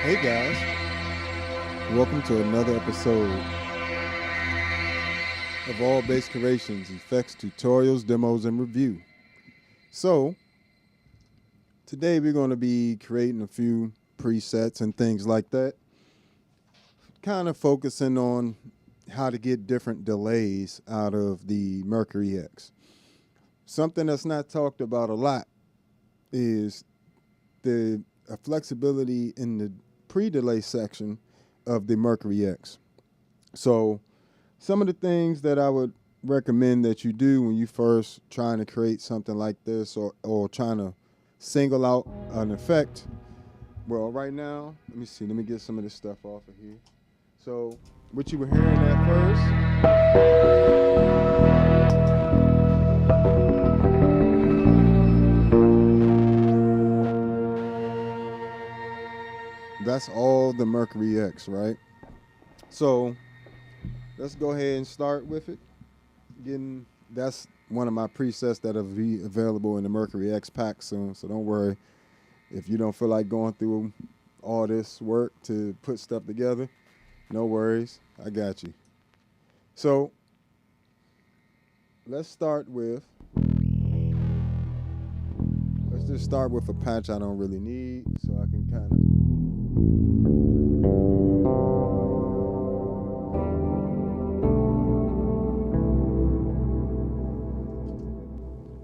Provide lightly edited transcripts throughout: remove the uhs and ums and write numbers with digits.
Hey guys, welcome to another episode of All Bass Creations, Effects, Tutorials, Demos, and Review. So, today we're going to be creating a few presets and things like that, kind of focusing on how to get different delays out of the Mercury X. Something that's not talked about a lot is the flexibility in the pre-delay section of the Mercury X. So some of the things that I would recommend that you do when you first trying to create something like this or trying to single out an effect. Well, right now, let me get some of this stuff off of here. So what you were hearing at first, that's all the Mercury X, right? So let's go ahead and start with it. That's one of my presets that'll be available in the Mercury X pack soon, so don't worry if you don't feel like going through all this work to put stuff together. No worries, I got you. So let's just start with a patch I don't really need, so I can kind of.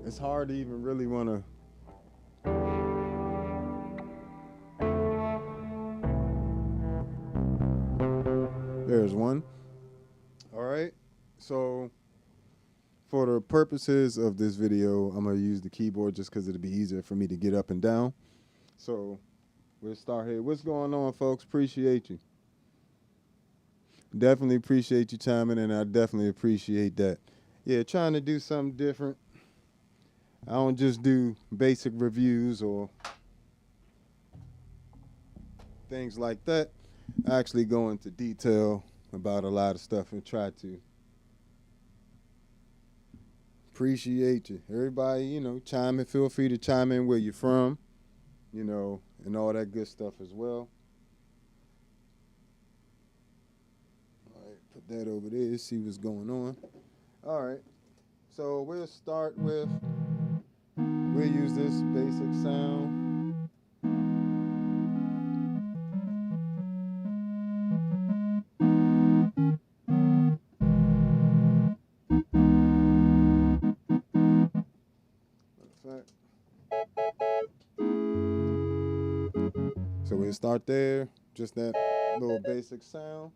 It's hard to even really want to. There's one. All right. So for the purposes of this video, I'm going to use the keyboard just because it'll be easier for me to get up and down. So we'll start here. What's going on, folks? Appreciate you. Definitely appreciate you chiming in. I definitely appreciate that. Yeah, trying to do something different. I don't just do basic reviews or things like that. I actually go into detail about a lot of stuff and try to. Appreciate you. Everybody, chime in. Feel free to chime in where you're from, and all that good stuff as well. All right, put that over there, see what's going on. All right, so we'll use this basic sound. So we'll start there, just that little basic sound.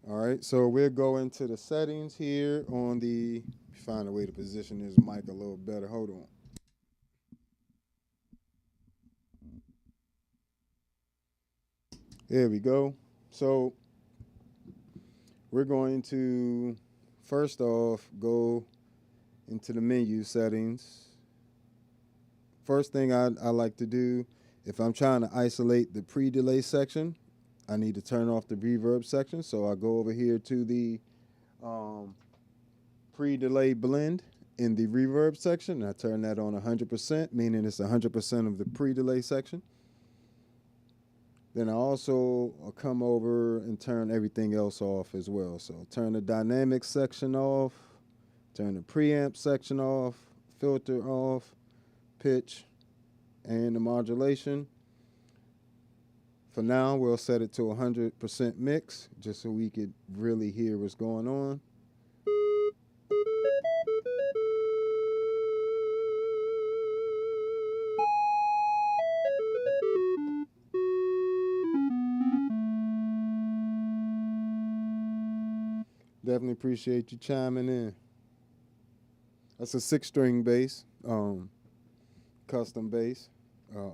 All right, so we'll go into the settings here on the, find a way to position this mic a little better. Hold on. There we go. So we're going to, first off, go into the menu settings. First thing I like to do, if I'm trying to isolate the pre-delay section, I need to turn off the reverb section. So I go over here to the pre-delay blend in the reverb section. And I turn that on 100%, meaning it's 100% of the pre-delay section. Then I also come over and turn everything else off as well. So turn the dynamics section off, turn the preamp section off, filter off, pitch, and the modulation. For now, we'll set it to 100% mix, just so we could really hear what's going on. Definitely appreciate you chiming in. That's a 6-string bass, custom bass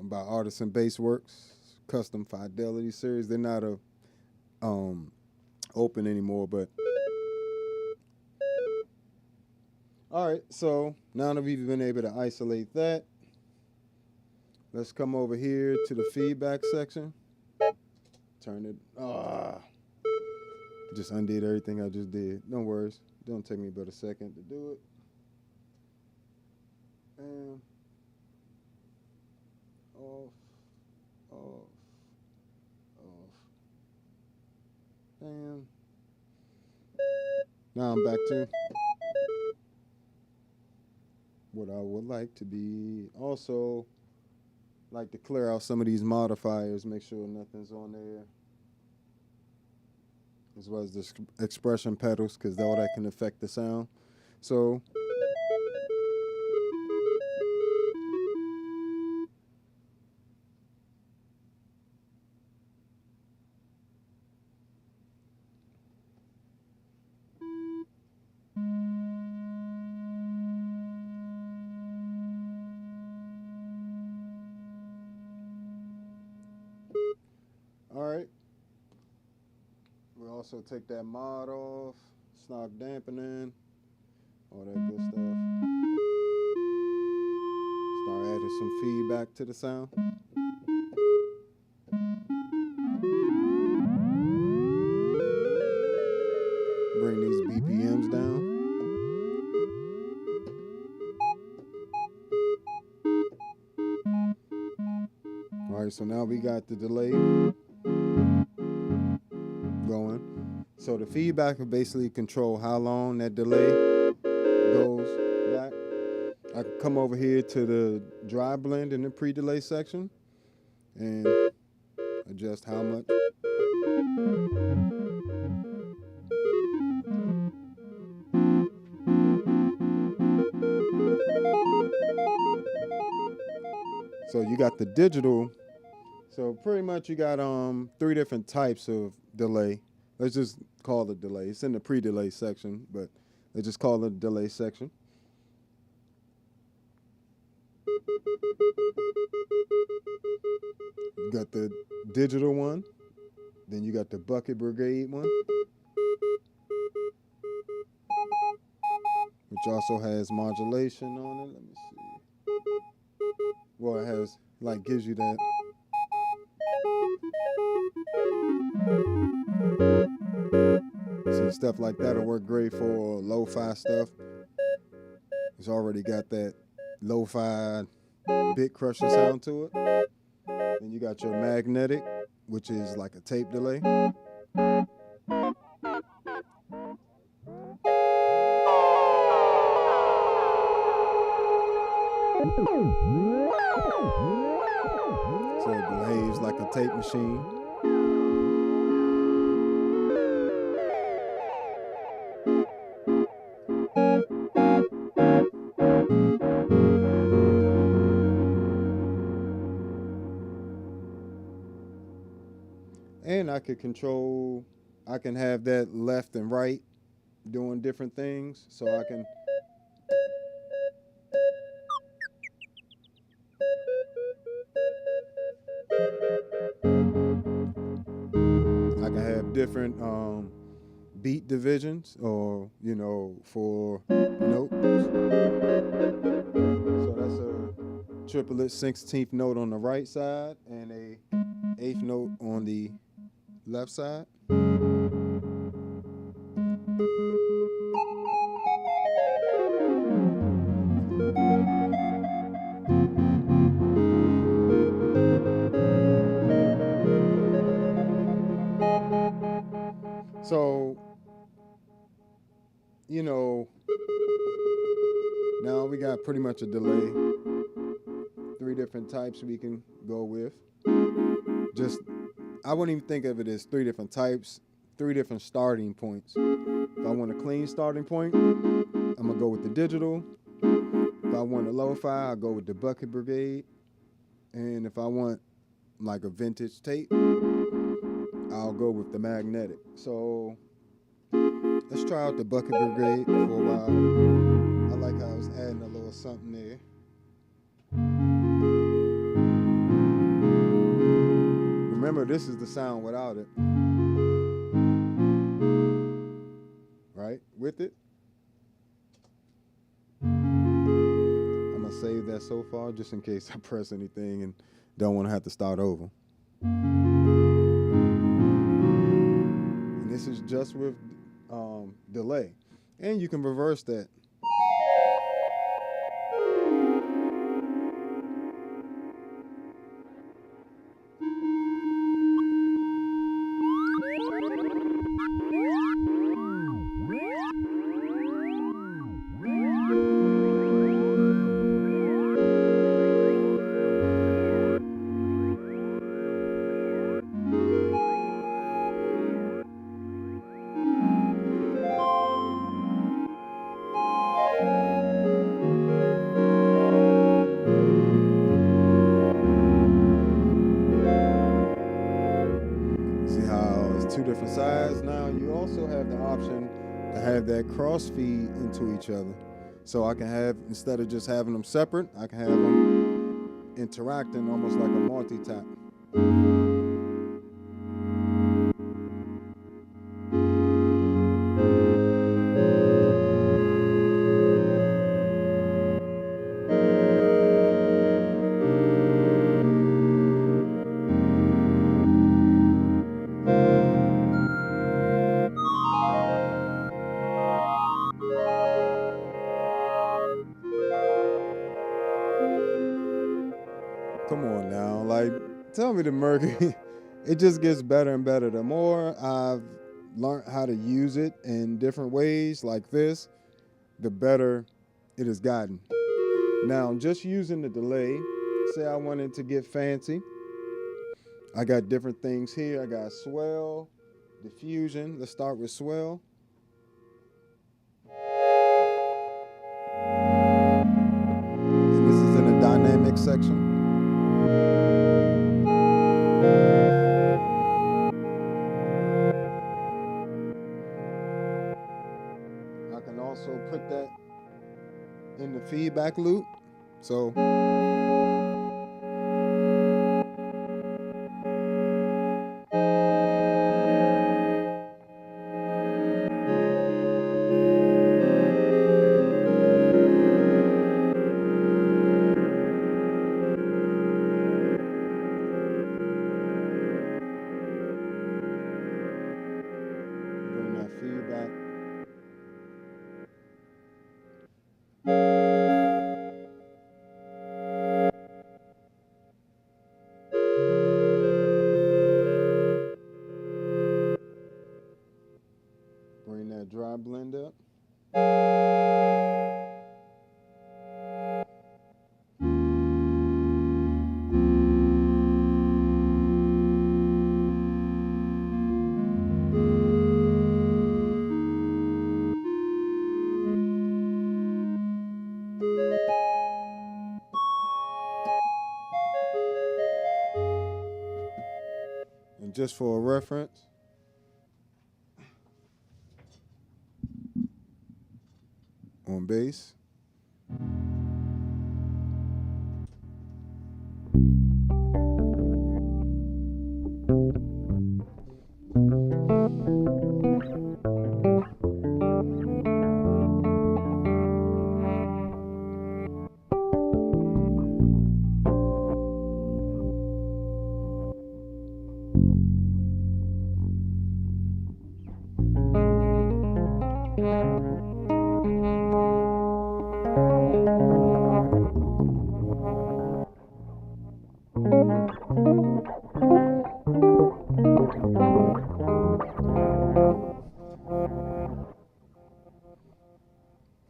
by Artisan Bass Works, custom Fidelity series. They're not open anymore, but all right. So now that we've been able to isolate that, let's come over here to the feedback section. Turn it. Just undid everything I just did. No worries. Don't take me but a second to do it. And off, off, off. And now I'm back to what I would like to be. Also, like to clear out some of these modifiers, make sure nothing's on there, as well as the expression pedals, because all that can affect the sound. So all right, we'll also take that mod off, stock dampening, all that good stuff. Start adding some feedback to the sound. Bring these BPMs down. All right, so now we got the delay going. So the feedback will basically control how long that delay goes back. I can come over here to the dry blend in the pre-delay section and adjust how much. So you got the digital. So pretty much you got 3 different types of delay. Let's just call it delay. It's in the pre-delay section, but let's just call it delay section. You got the digital one. Then you got the bucket brigade one, which also has modulation on it. Let me see. Well, it has, like, gives you that. See, stuff like that'll work great for lo-fi stuff. It's already got that lo-fi bit crusher sound to it. Then you got your magnetic, which is like a tape delay. So it behaves like a tape machine. And I could control, I can have that left and right doing different things. So I can have different beat divisions, or, you know, for notes. So that's a triplet 16th note on the right side and a 8th note on the left side. So, you know, now we got pretty much a delay. 3 different types we can go with. Just, I wouldn't even think of it as 3 different types, 3 different starting points. If I want a clean starting point, I'm gonna go with the digital. If I want a lo-fi, I'll go with the bucket brigade. And if I want like a vintage tape, I'll go with the magnetic. So let's try out the bucket brigade for a while. I like how I was adding a little something there. Remember, this is the sound without it. Right? With it. I'm gonna save that so far just in case I press anything and don't want to have to start over. And this is just with delay. And you can reverse that. that cross feed into each other. So I can have, instead of just having them separate, I can have them interacting almost like a multi-tap. Come on now, like, tell me the Mercury. It just gets better and better. The more I've learned how to use it in different ways like this, the better it has gotten. Now, just using the delay, say I wanted to get fancy. I got different things here. I got swell, diffusion. Let's start with swell. And this is in the dynamic section. I can also put that in the feedback loop. So bring that feedback. Bring that dry blend up. And just for a reference, on bass.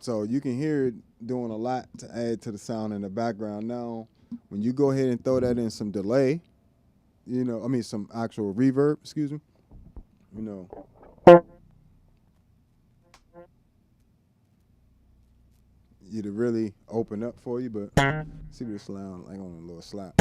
So you can hear it doing a lot to add to the sound in the background. Now, when you go ahead and throw that in some delay, you know, I mean some actual reverb, excuse me, you know. It'll really open up for you, but see what it sound like on a little slap.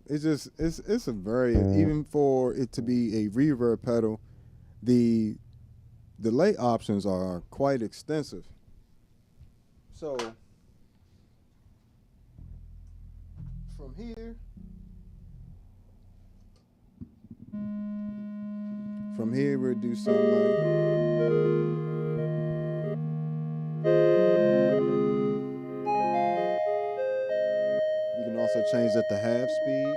It's just it's a very, even for it to be a reverb pedal, the delay options are quite extensive. So from here we'll do something like, you can also change that to half speed.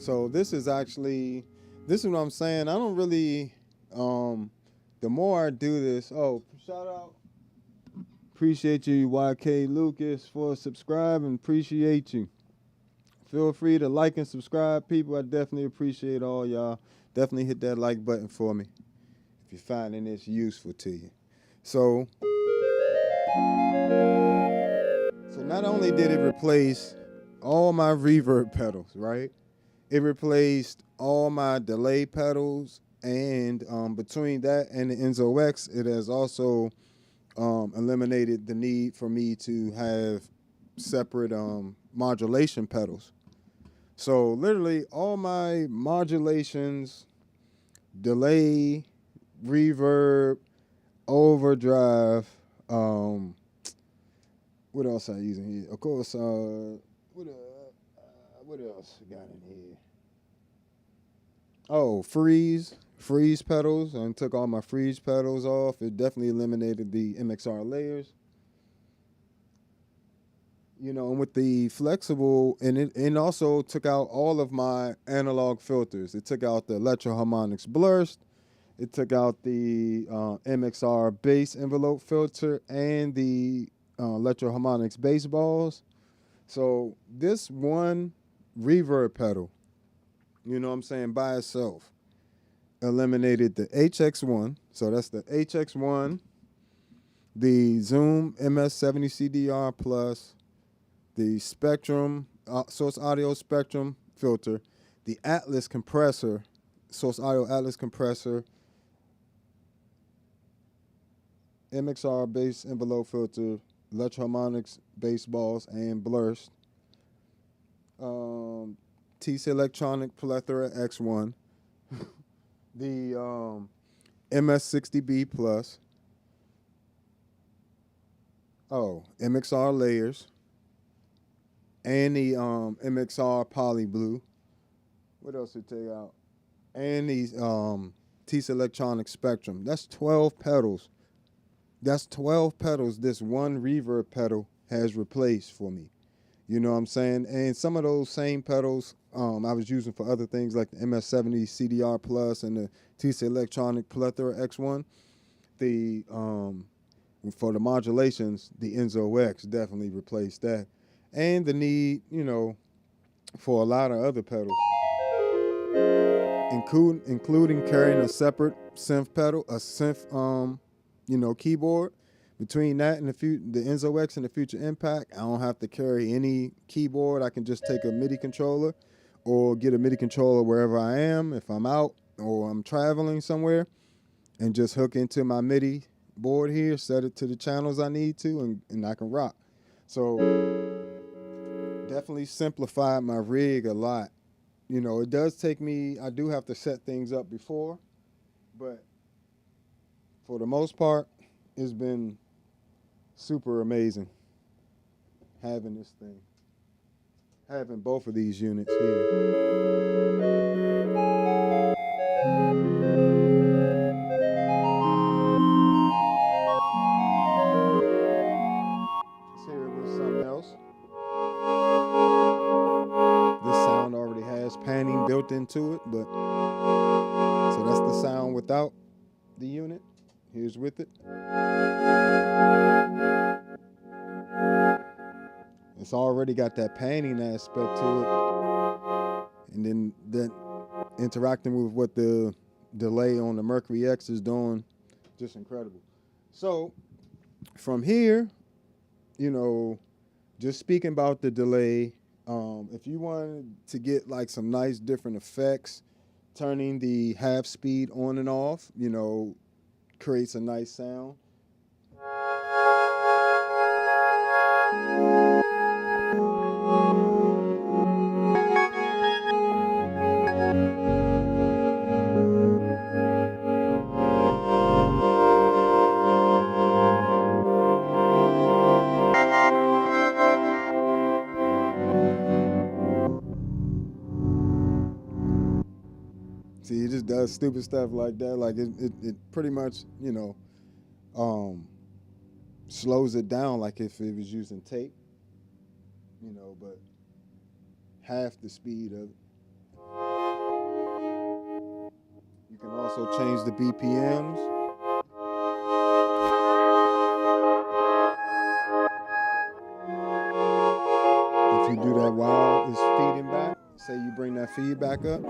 So this is what I'm saying. I don't really, the more I do this, shout out. Appreciate you, YK Lucas, for subscribing. Appreciate you. Feel free to like and subscribe, people. I definitely appreciate all y'all. Definitely hit that like button for me if you're finding this useful to you. So not only did it replace all my reverb pedals, right? It replaced all my delay pedals, and between that and the Enzo X, it has also eliminated the need for me to have separate modulation pedals. So literally all my modulations, delay, reverb, overdrive, what else I use in here? Of course, what else got in here? Oh, freeze pedals. I took all my freeze pedals off. It definitely eliminated the MXR layers. You know, and with the flexible, and also took out all of my analog filters. It took out the electro-harmonics blurst. It took out the MXR bass envelope filter and the electro-harmonics bass balls. So this one reverb pedal, you know what I'm saying, by itself, eliminated the HX1. So that's the HX1, the Zoom MS-60B Plus, the Spectrum, Source Audio Spectrum filter, the Atlas compressor, Source Audio Atlas compressor, MXR bass envelope filter, electro-harmonics bass balls and blurst, TC Electronic Plethora X1, the MS-60B Plus, MXR layers, and the MXR Poly Blue. What else did it take out? And the TC Electronic Spectrum. That's 12 pedals. That's 12 pedals this one reverb pedal has replaced for me. You know what I'm saying? And some of those same pedals I was using for other things like the MS-70 Plus and the TC Electronic Plethora X1. The for the modulations, the Enzo X definitely replaced that. And the need, you know, for a lot of other pedals, including carrying a separate synth pedal, a synth, keyboard. Between that and the Enzo X and the Future Impact, I don't have to carry any keyboard. I can just take a MIDI controller or get a MIDI controller wherever I am, if I'm out or I'm traveling somewhere, and just hook into my MIDI board here, set it to the channels I need to, and I can rock. So definitely simplified my rig a lot. You know, it does take me, I do have to set things up before, but for the most part, it's been super amazing having this thing, having both of these units here. Let's hear it with something else. This sound already has panning built into it, but so that's the sound without the unit. Here's with it. It's already got that panning aspect to it. And then that interacting with what the delay on the Mercury X is doing, just incredible. So from here, you know, just speaking about the delay, if you wanted to get like some nice different effects, turning the half speed on and off, you know, creates a nice sound. See, it just does stupid stuff like that. Like it pretty much, you know, slows it down like if it was using tape, you know, but half the speed of it. You can also change the BPMs. If you do that while it's feeding back, say you bring that feedback up.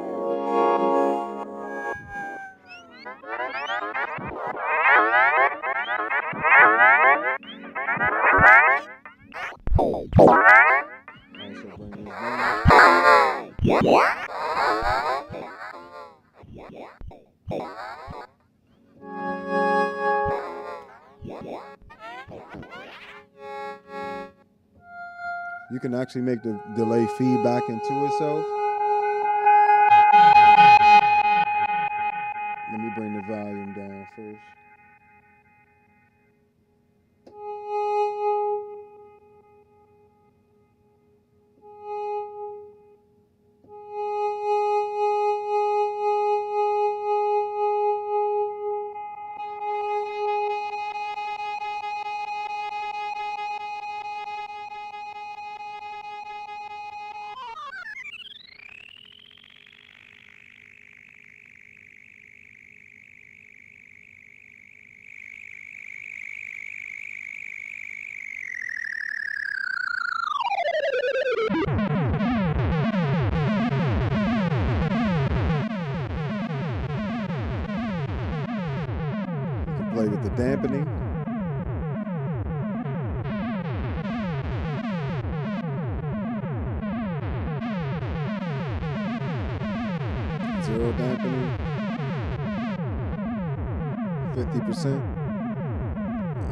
Also bring this down. You can actually make the delay feedback into itself. Let me bring the volume down first. Play with the dampening. Zero dampening. 50%.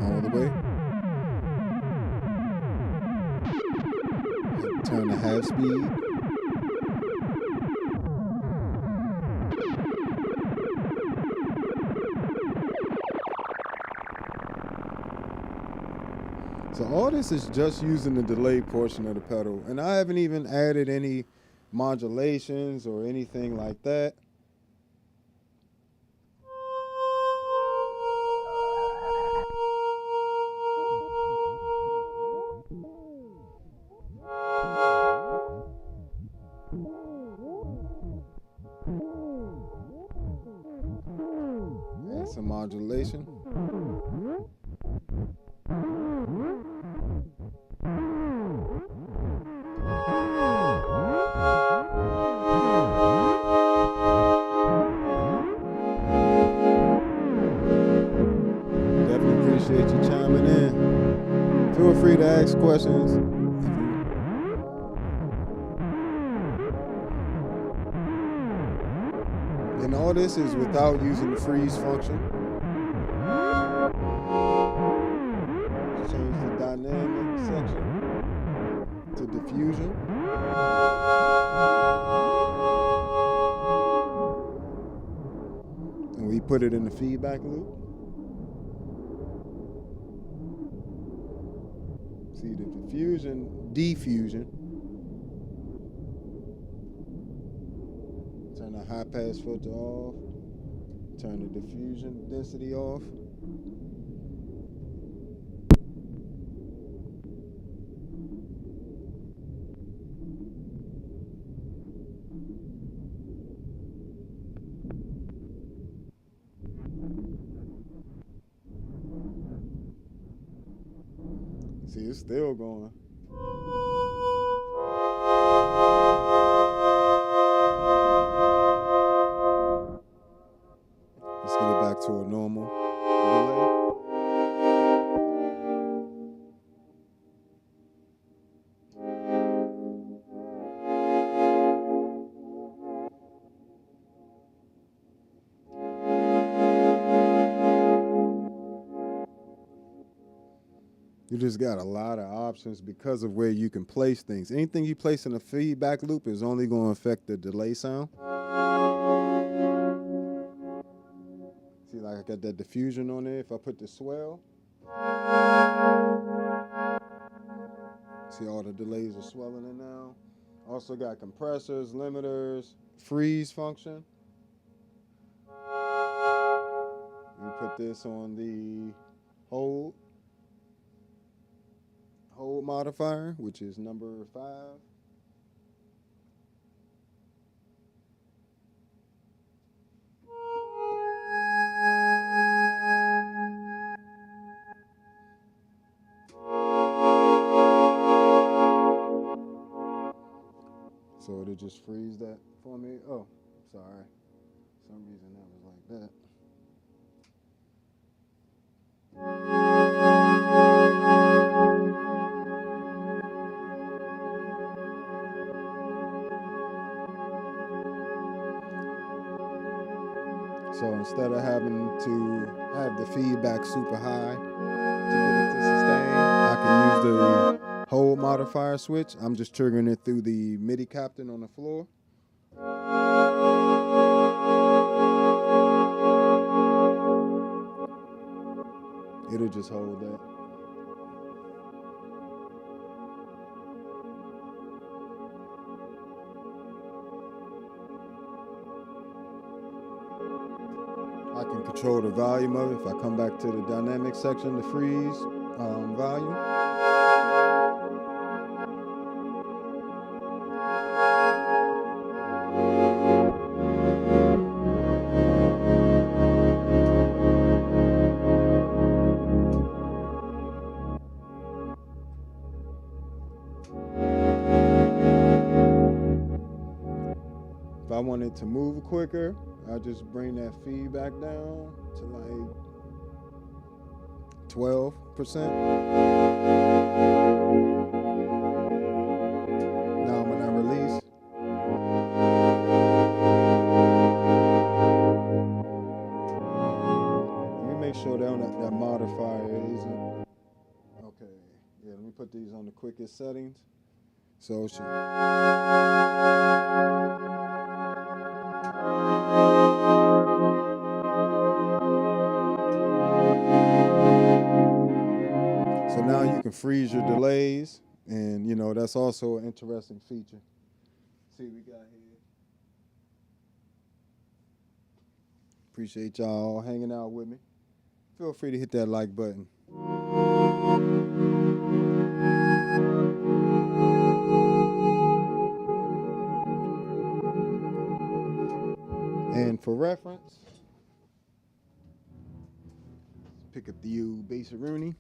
All the way. And turn to half speed. So all this is just using the delay portion of the pedal. And I haven't even added any modulations or anything like that. Add some modulation. Appreciate you chiming in. Feel free to ask questions. And all this is without using the freeze function. Just change the dynamic section to diffusion. And we put it in the feedback loop. See the diffusion. Turn the high pass filter off. Turn the diffusion density off. See, it's still going. Let's get it back to a normal delay. You just got a lot of options because of where you can place things. Anything you place in a feedback loop is only going to affect the delay sound. See, like I got that diffusion on there. If I put the swell, see all the delays are swelling in now. Also got compressors, limiters, freeze function. We put this on the hold modifier, which is number 5. So it'll just freeze that for me. Oh, sorry. For some reason that was like that. So instead of having to have the feedback super high to get it to sustain, I can use the hold modifier switch. I'm just triggering it through the MIDI captain on the floor. It'll just hold that. I can control the volume of it. If I come back to the dynamic section, the freeze volume. If I want it to move quicker, I just bring that feedback down to like 12%. Now when I release, let me make sure that modifier isn't, okay, yeah, let me put these on the quickest settings. So it should. So now you can freeze your delays, and you know that's also an interesting feature. See what we got here. Appreciate y'all hanging out with me. Feel free to hit that like button. And for reference, pick up the Bass Rooney.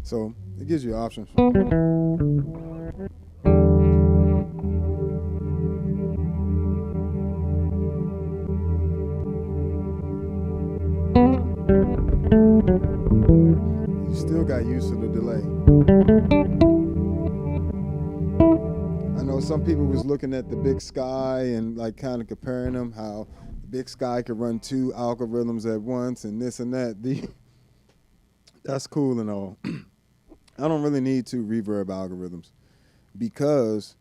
So it gives you options. You still got used to the delay. I know some people was looking at the Big Sky and like kind of comparing them, how the Big Sky could run 2 algorithms at once and this and that. That's cool and all. I don't really need 2 reverb algorithms because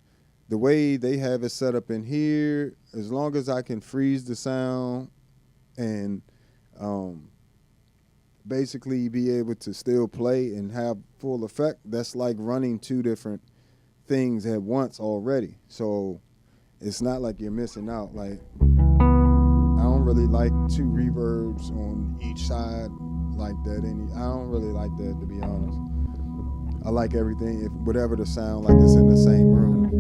the way they have it set up in here, as long as I can freeze the sound and basically be able to still play and have full effect, that's like running 2 different things at once already. So it's not like you're missing out. Like, I don't really like 2 reverbs on each side like that. I don't really like that, to be honest. I like everything, if whatever the sound, like it's in the same room.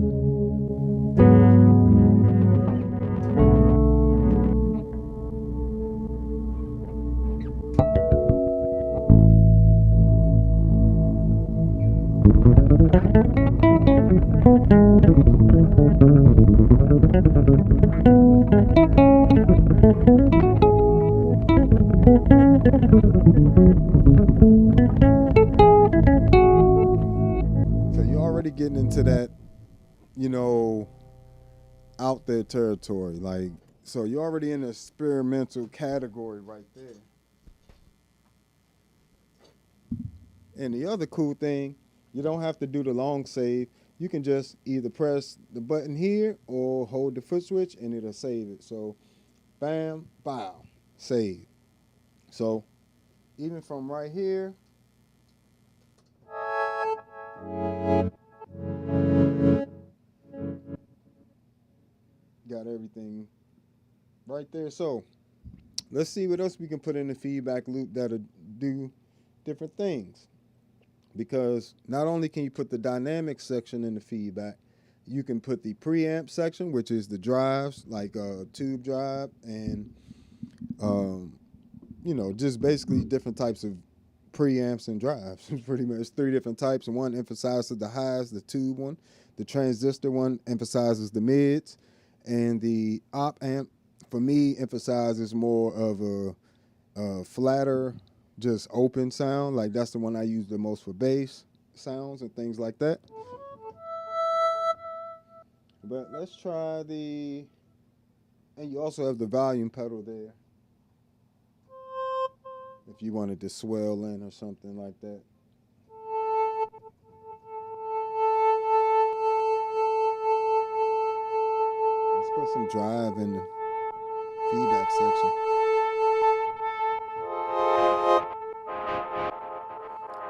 So you're already getting into that, you know, out there territory. Like, so you're already in the experimental category right there. And the other cool thing, you don't have to do the long save. You can just either press the button here or hold the foot switch and it'll save it. So bam, bow, save. So even from right here, everything right there. So let's see what else we can put in the feedback loop that'll do different things. Because not only can you put the dynamic section in the feedback, you can put the preamp section, which is the drives, like a tube drive, and just basically different types of preamps and drives. Pretty much 3 different types, and one emphasizes the highs, the tube one. The transistor one emphasizes the mids, and the op amp, for me, emphasizes more of a flatter, just open sound. Like that's the one I use the most for bass sounds and things like that. But let's try and you also have the volume pedal there, if you wanted to swell in or something like that. Let's put some drive in the feedback section.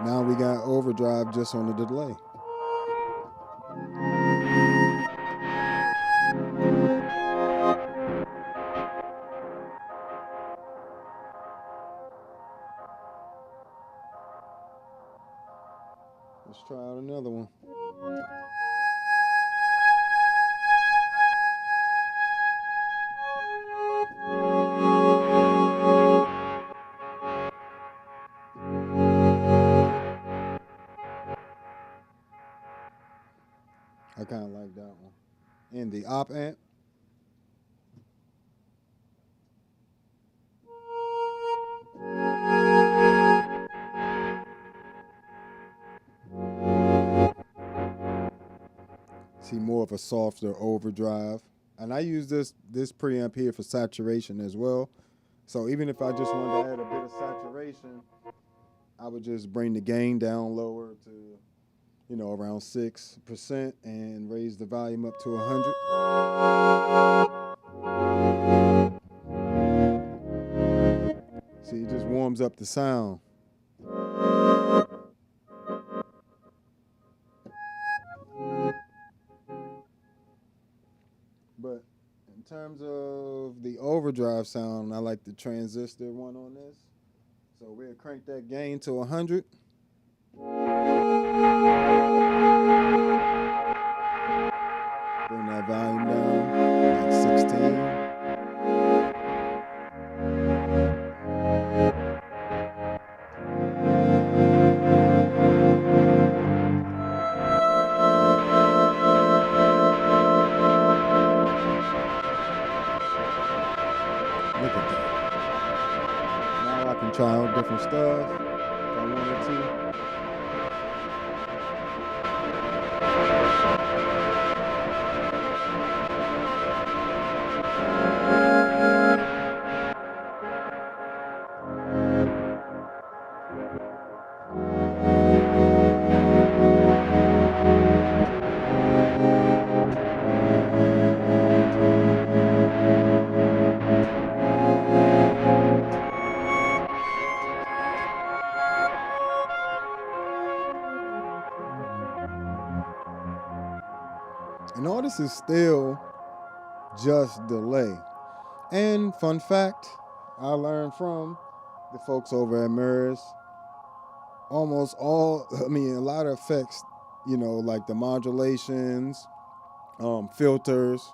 Now we got overdrive just on the delay. Let's try out another one. I kind of like that one. And the op amp. See more of a softer overdrive. And I use this preamp here for saturation as well. So even if I just wanted to add a bit of saturation, I would just bring the gain down lower to, around 6% and raise the volume up to 100. See, it just warms up the sound. But in terms of the overdrive sound, I like the transistor one on this. So we'll crank that gain to 100. Bring that volume down, like 16. Look at that. Now I can try out different stuff if I wanted to. And all this is still just delay. And fun fact, I learned from the folks over at Meris, a lot of effects, like the modulations, filters,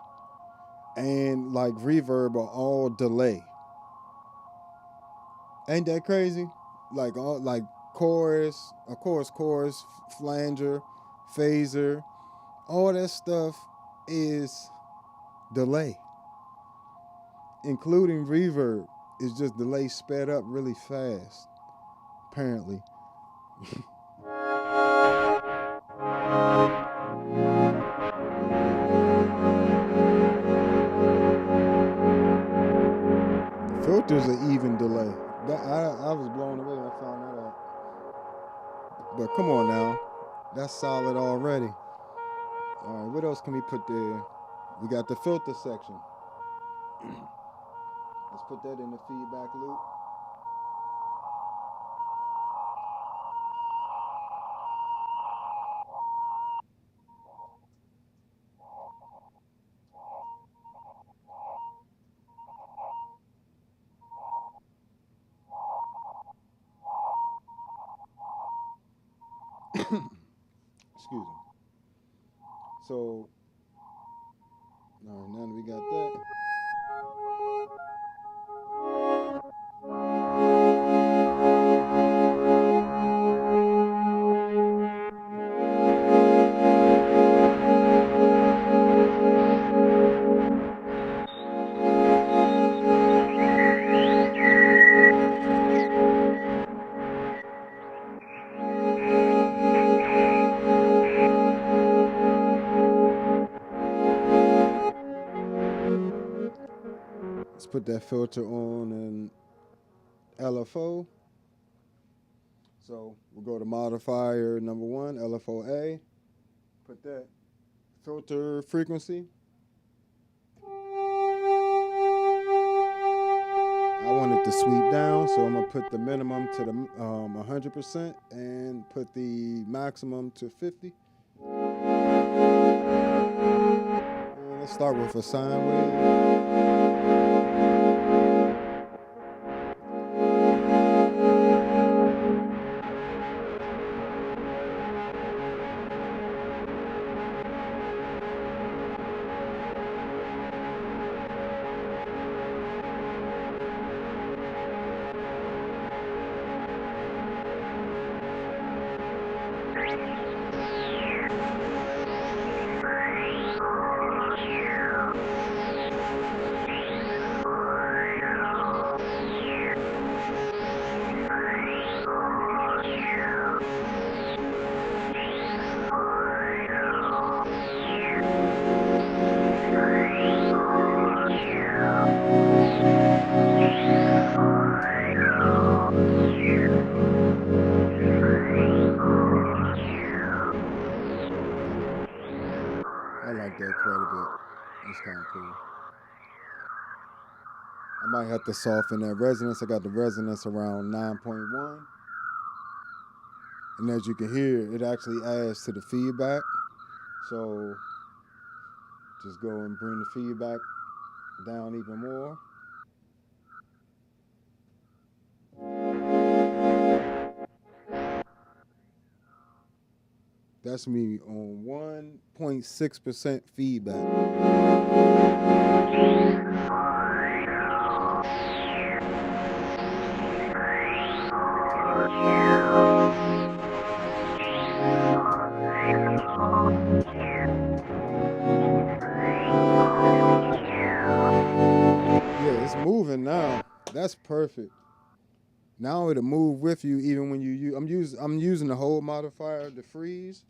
and like reverb are all delay. Ain't that crazy? Like chorus, flanger, phaser, all that stuff is delay. Including reverb is just delay sped up really fast, apparently. Filters are even delay. I was blown away when I found that out. But come on now, that's solid already. All right, what else can we put there? We got the filter section. Let's put that in the feedback loop. Excuse me. So, all right, now that we got that. Let's put that filter on an LFO. So we'll go to modifier number 1, LFO-A. Put that filter frequency. I want it to sweep down, so I'm gonna put the minimum to the 100% and put the maximum to 50. And let's start with a sine wave. I like that quite a bit. It's kind of cool. I might have to soften that resonance. I got the resonance around 9.1. And as you can hear, it actually adds to the feedback. So just go and bring the feedback down even more. That's me on 1.6% feedback. Yeah, it's moving now. That's perfect. Now it'll move with you even when you use. I'm using the whole modifier to freeze.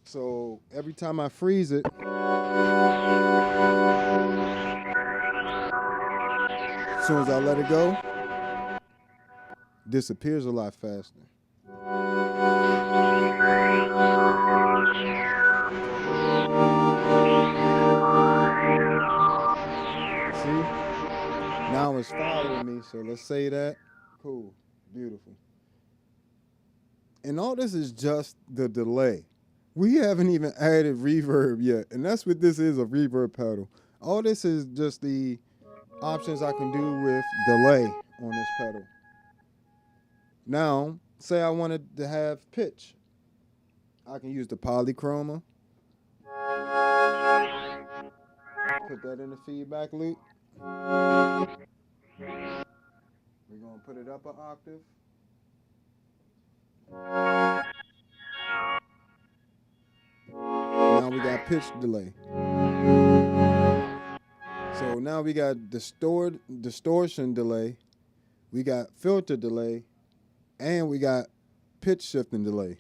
So every time I freeze it, as soon as I let it go, it disappears a lot faster. See? Now it's following me, so let's say that. Cool. Beautiful. And all this is just the delay. We haven't even added reverb yet, and that's what this is, a reverb pedal. All this is just the options I can do with delay on this pedal. Now, say I wanted to have pitch. I can use the polychroma. Put that in the feedback loop. We're going to put it up an octave. Now we got pitch delay. So now we got distortion delay, we got filter delay, and we got pitch shifting delay.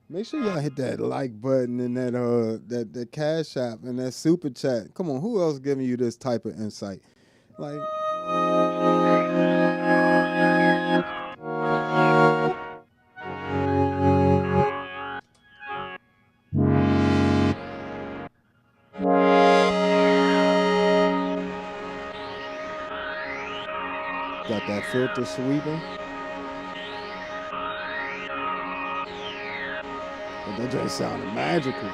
Make sure y'all hit that like button and that Cash App and that super chat. Come on, who else giving you this type of insight? Like, got that filter sweeping. But that just sounded magical.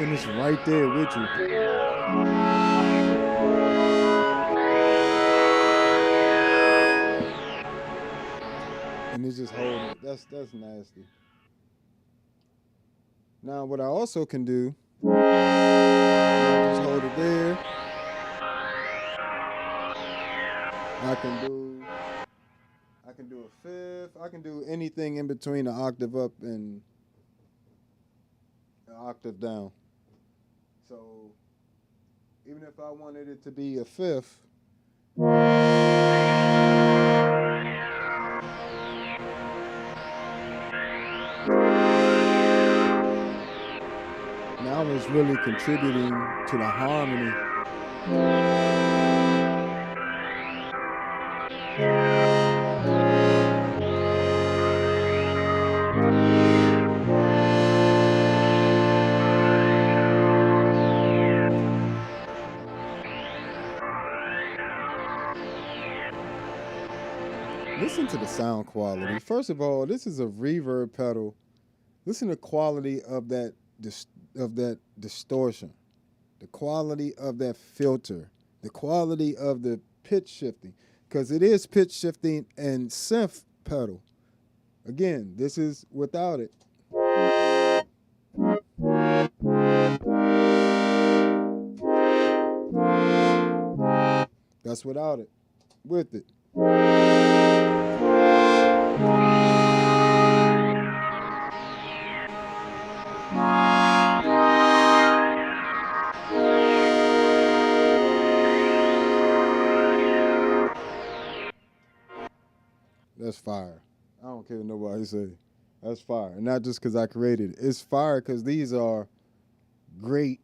And it's right there with you. And it's just holding it. That's nasty. Now what I also can do, just hold it there. I can do a fifth. I can do anything in between an octave up and an octave down. So even if I wanted it to be a fifth, now it's really contributing to the harmony. Listen to the sound quality. First of all, this is a reverb pedal. Listen to the quality of that distortion, the quality of that filter, the quality of the pitch shifting, because it is pitch shifting and synth pedal. Again, this is without it. That's without it. With it. That's fire. I don't care what nobody say. That's fire. And not just because I created it. It's fire because these are great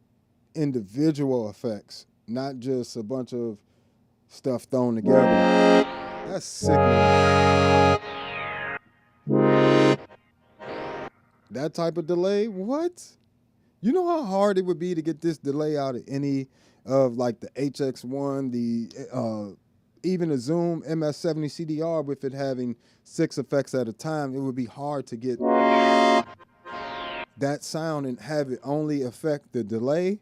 individual effects, not just a bunch of stuff thrown together. That's sickening. That type of delay? What? You know how hard it would be to get this delay out of any of like the HX1, the even a Zoom MS-60B with it having 6 effects at a time. It would be hard to get that sound and have it only affect the delay.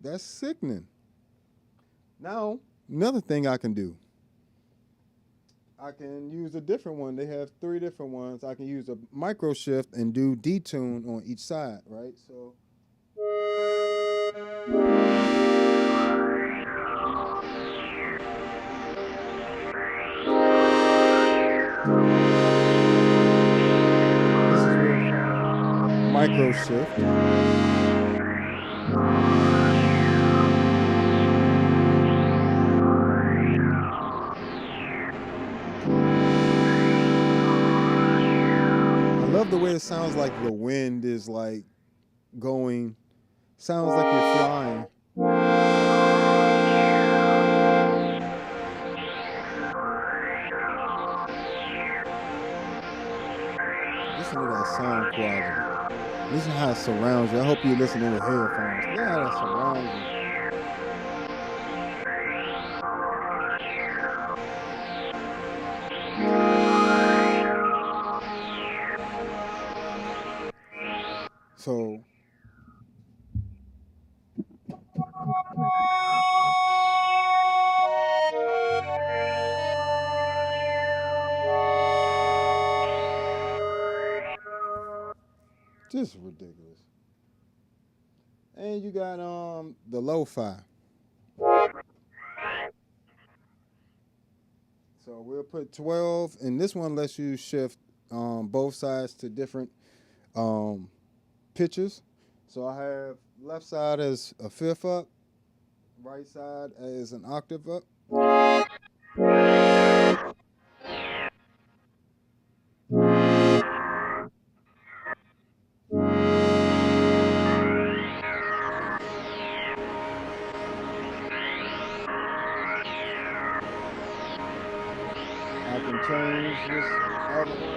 That's sickening. Now, another thing I can do. I can use a different one. They have 3 different ones. I can use a micro shift and do detune on each side, right? So this is with micro shift. I love the way it sounds like the wind is like going, sounds like you're flying. Listen to that sound quality. Listen how it surrounds you. I hope you're listening with headphones. Look how that surrounds you. So just ridiculous. And you got the lo-fi. So we'll put 12, and this one lets you shift both sides to different pitches. So I have left side as a fifth up, right side as an octave up. I can change this other one.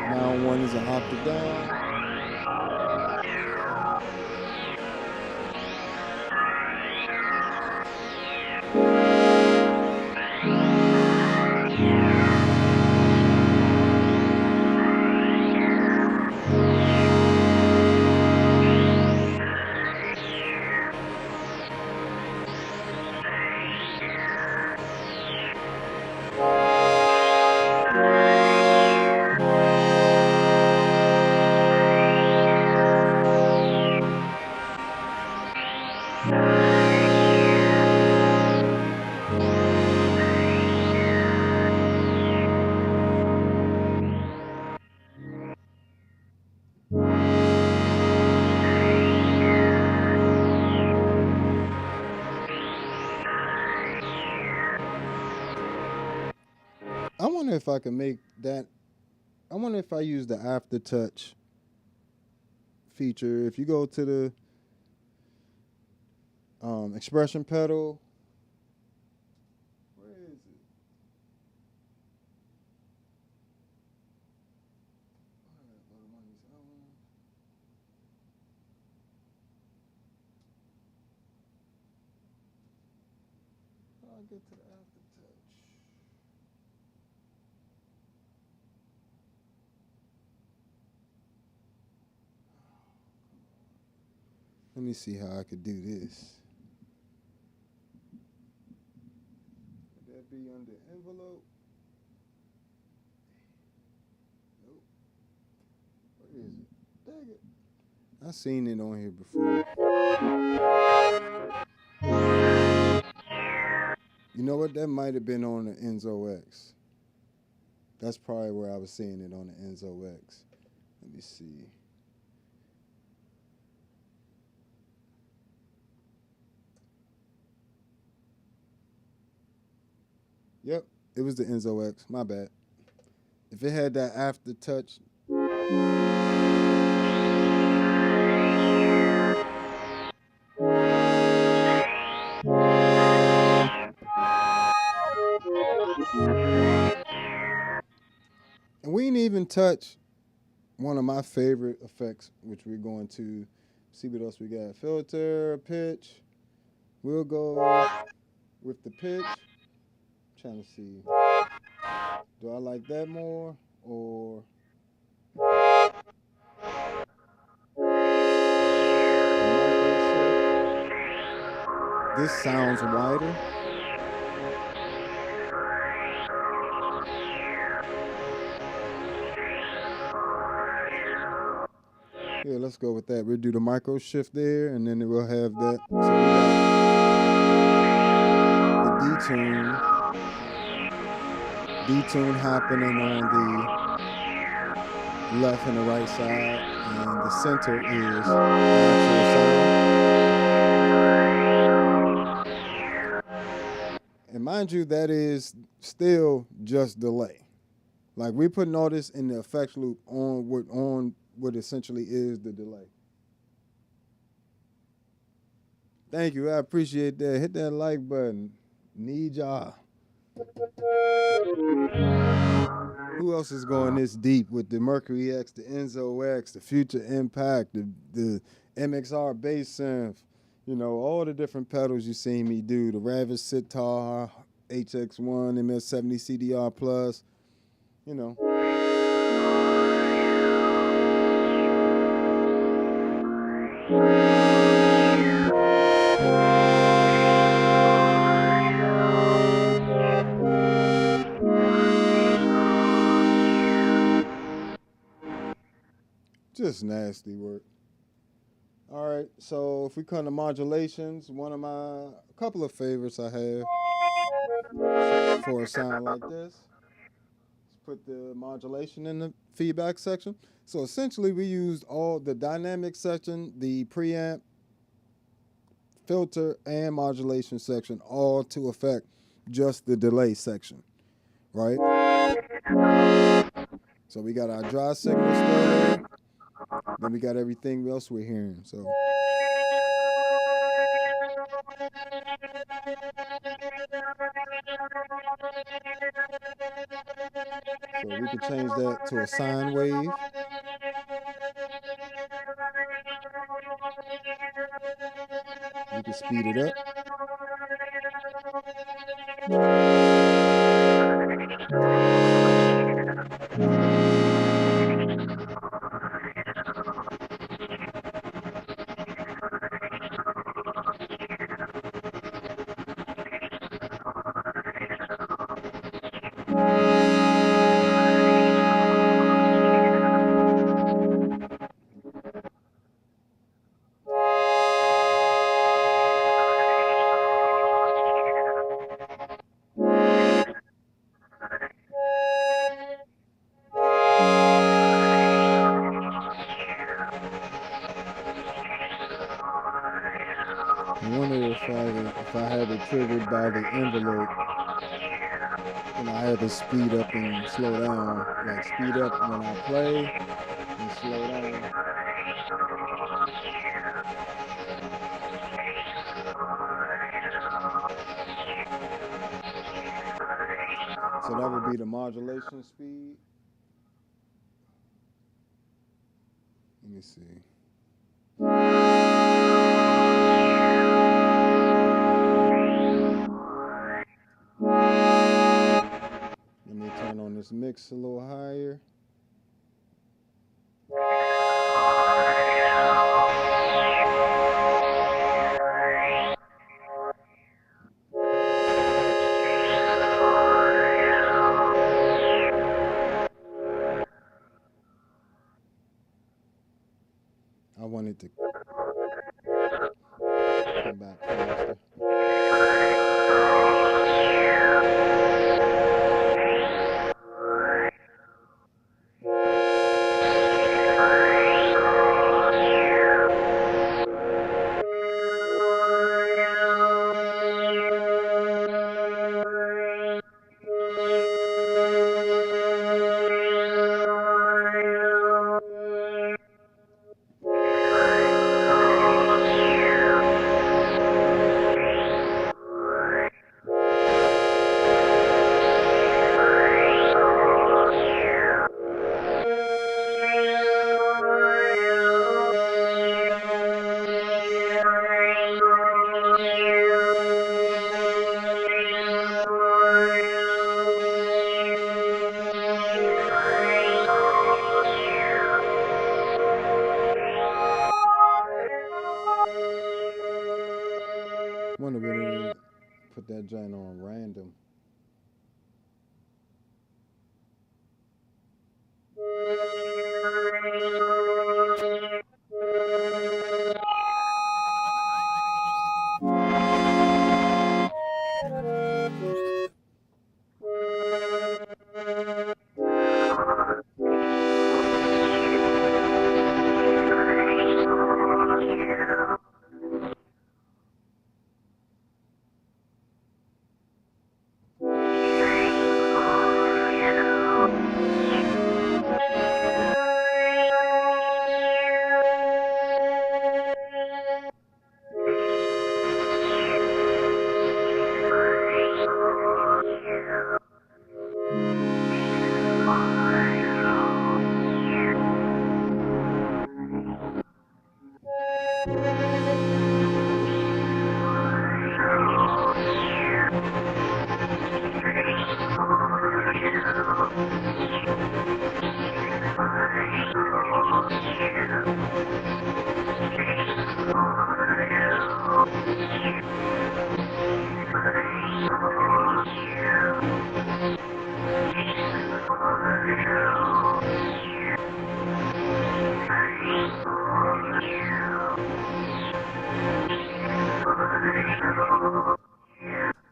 Now one is an octave down. wonder if I can make that. I wonder if I use the aftertouch feature. If you go to the expression pedal, where is it? How do I get to the aftertouch? Let me see how I could do this. Would that be under envelope? Nope. Where is it? Dang it. I've seen it on here before. You know what? That might have been on the Enzo X. That's probably where I was seeing it, on the Enzo X. Let me see. Yep, it was the Enzo X. My bad. If it had that aftertouch. And we ain't even touch one of my favorite effects, which we're going to see what else we got. Filter, pitch. We'll go with the pitch. Trying to see, do I like that more or this sounds wider? Yeah, let's go with that. We'll do the micro shift there, and then we'll have that. So we got the detune happening on the left and the right side, and the center is the actual sound. And mind you, that is still just delay. Like, we're putting all this in the effects loop on what essentially is the delay. Thank you. I appreciate that. Hit that like button. Need y'all. Who else is going this deep with the Mercury X, the Enzo X, the Future Impact, the MXR bass synth, you know, all the different pedals you seen me do, the Ravis Sitar, HX1, MS-70 CDR Plus, you know. Just nasty work. All right, so if we come to modulations, a couple of favorites I have for a sound like this. Let's put the modulation in the feedback section. So essentially we used all the dynamic section, the preamp, filter, and modulation section, all to affect just the delay section, right? So we got our dry signal still there. Then we got everything else we're hearing. So we can change that to a sine wave. We can speed it up. I wonder if I had it triggered by the envelope. and I had to speed up and slow down. Like speed up when I play and slow down. So that would be the modulation speed. Let me see. Let me turn on this mix a little higher. I wanted to come back faster. Wonder what it is. Put that joint on random.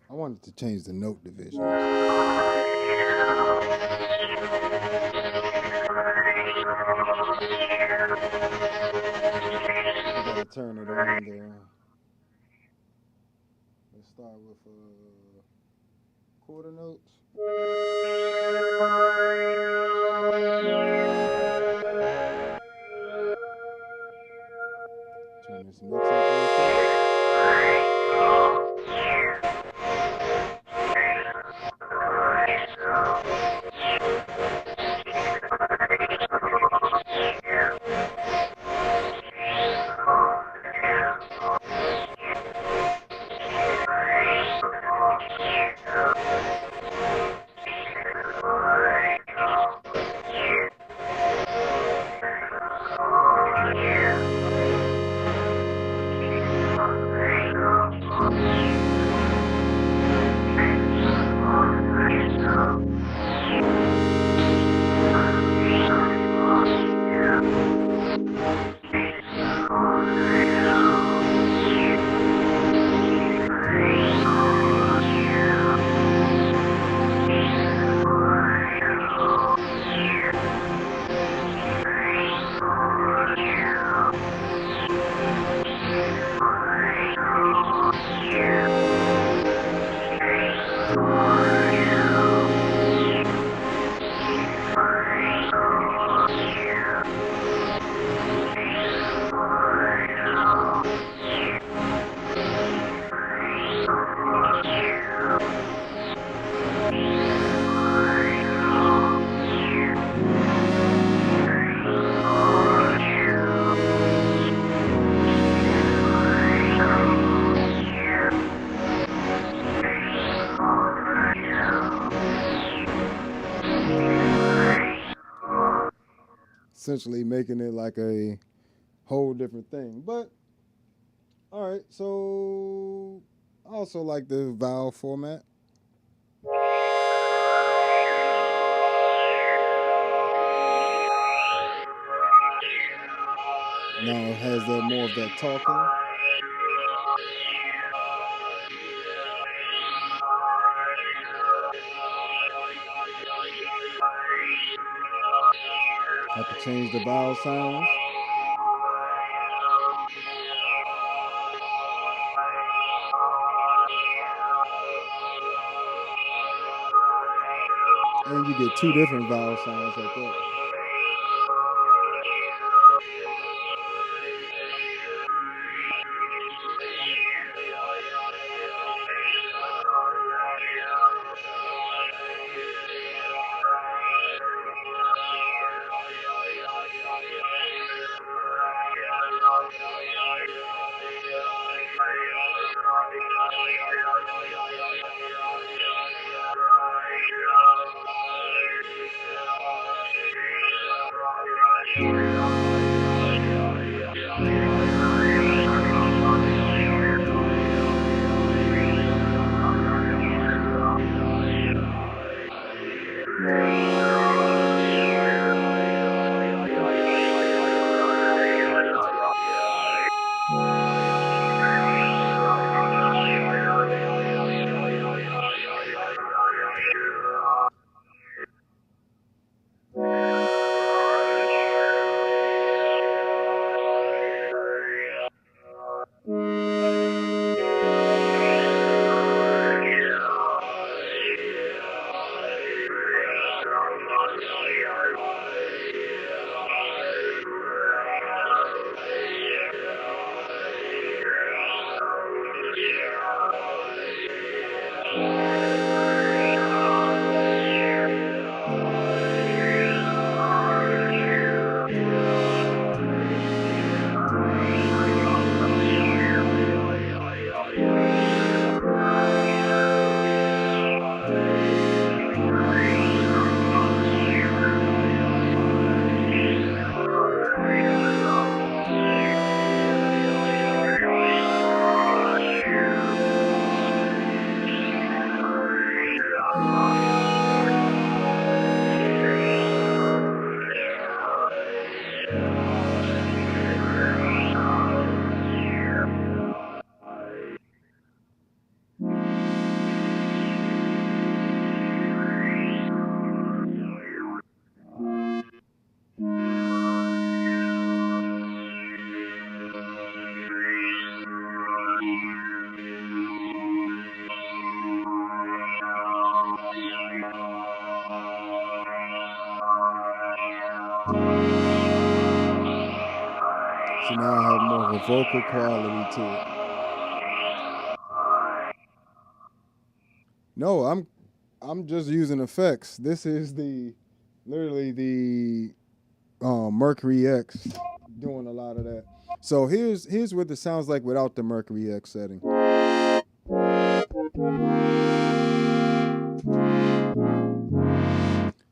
I wanted to change the note division. I gotta turn it on there. Let's start with quarter notes. Turn this mix up real quick. essentially making it like a whole different thing. But all right, so I also like the vowel format. Now it has that more of that talking. I have to change the vowel sounds. And you get two different vowel sounds like that. So now I have more of a vocal quality to it. No, I'm just using effects. This is literally the Mercury X doing a lot of that. So here's what it sounds like without the Mercury X setting.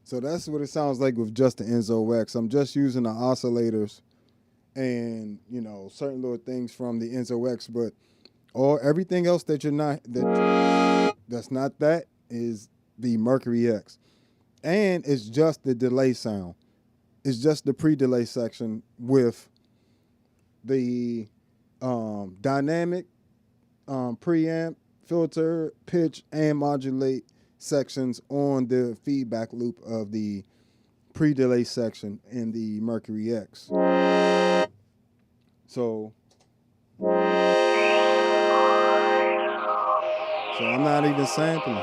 So that's what it sounds like with just the Enzo X. I'm just using the oscillators and, you know, certain little things from the Enzo X, but everything else that that's not that is the Mercury X. And it's just the delay sound. It's just the pre-delay section with the dynamic, preamp, filter, pitch, and modulate sections on the feedback loop of the pre-delay section in the Mercury X. So I'm not even sampling.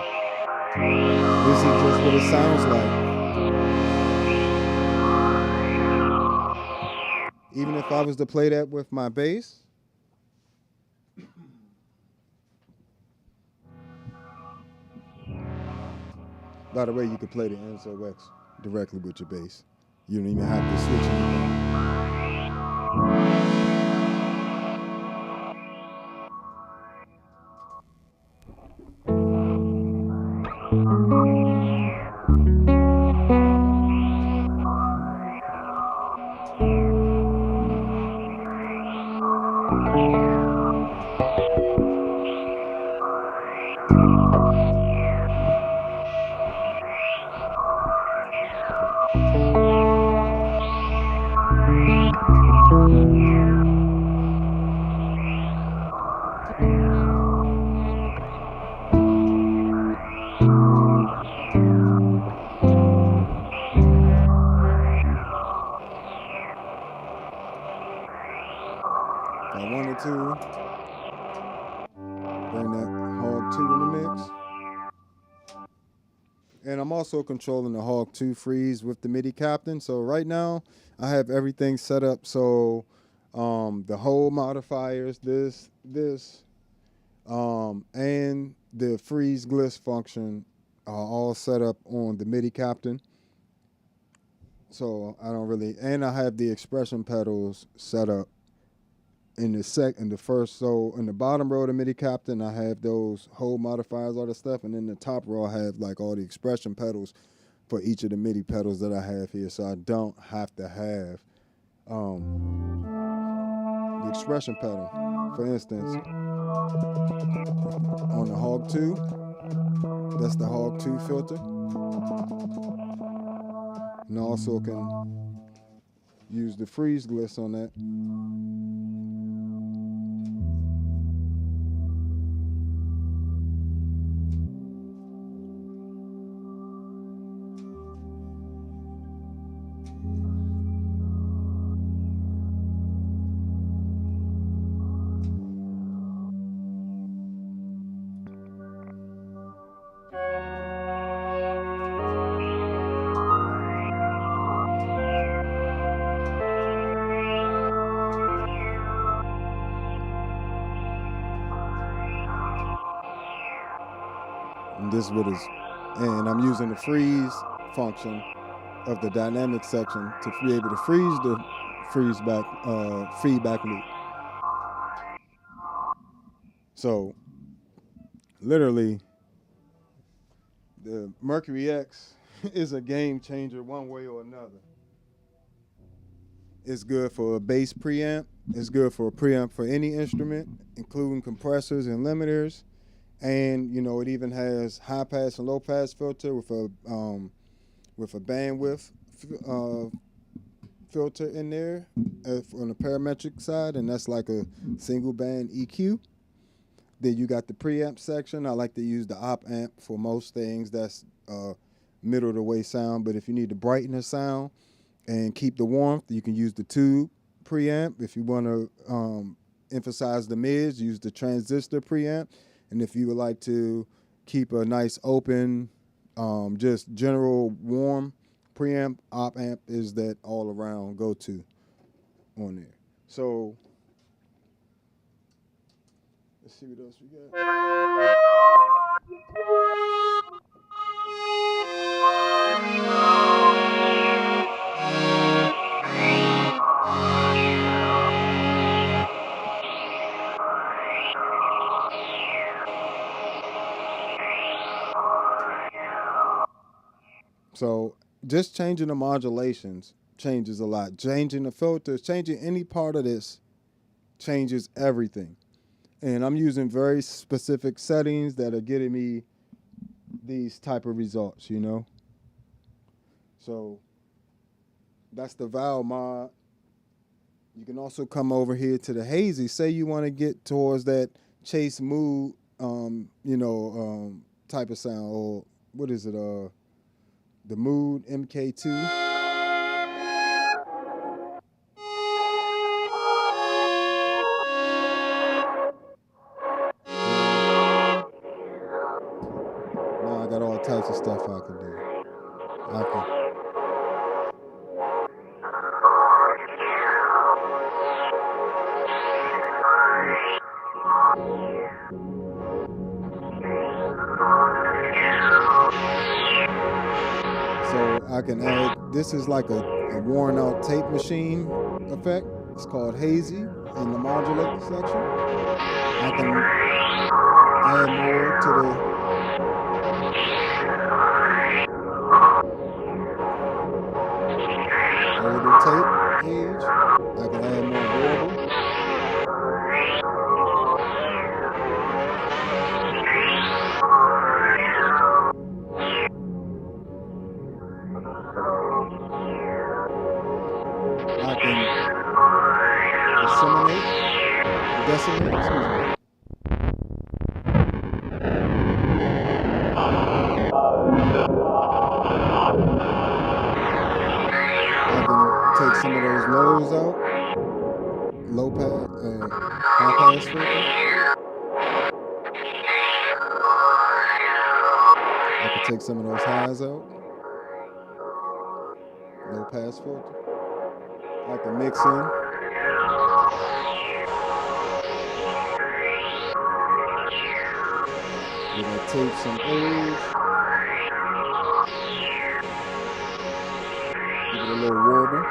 This is just what it sounds like. Even if I was to play that with my bass. By the way, you could play the Enzo X directly with your bass. You don't even have to switch anything. to bring that Hog 2 in the mix. And I'm also controlling the Hog 2 freeze with the MIDI captain. So right now I have everything set up so the whole modifiers, this, and the freeze gliss function are all set up on the MIDI captain. So I don't really, and I have the expression pedals set up in the first. So in the bottom row of the MIDI captain, I have those whole modifiers, all the stuff, and in the top row I have like all the expression pedals for each of the MIDI pedals that I have here. So I don't have to have the expression pedal. For instance, on the Hog 2, that's the Hog 2 filter. And I also can use the freeze gliss on that. And I'm using the freeze function of the dynamic section to be able to freeze the feedback loop. So literally the Mercury X is a game changer one way or another. It's good for a bass preamp. It's good for a preamp for any instrument, including compressors and limiters. And you know, it even has high pass and low pass filter with a bandwidth filter in there on the parametric side, and that's like a single band EQ. Then you got the preamp section. I like to use the op amp for most things. That's middle of the way sound. But if you need to brighten the sound and keep the warmth, you can use the tube preamp. If you want to emphasize the mids, use the transistor preamp. And if you would like to keep a nice open, just general warm preamp, op amp is that all around go-to on there. So let's see what else we got. So just changing the modulations changes a lot. Changing the filters, changing any part of this changes everything. And I'm using very specific settings that are getting me these type of results, you know? So that's the valve mod. You can also come over here to the hazy. Say you want to get towards that chase mood, type of sound, or what is it? The Mood MK2. Now I got all types of stuff I can do. I can add, this is like a worn out tape machine effect. It's called hazy in the modulate section. I can add more to the older tape age. I can add more warble. Decimate, excuse me. I can take some of those lows out, low pass, high pass filter. I can take some of those highs out. Low pass filter. I can mix in. We're gonna tape some O's. Give it a little warble.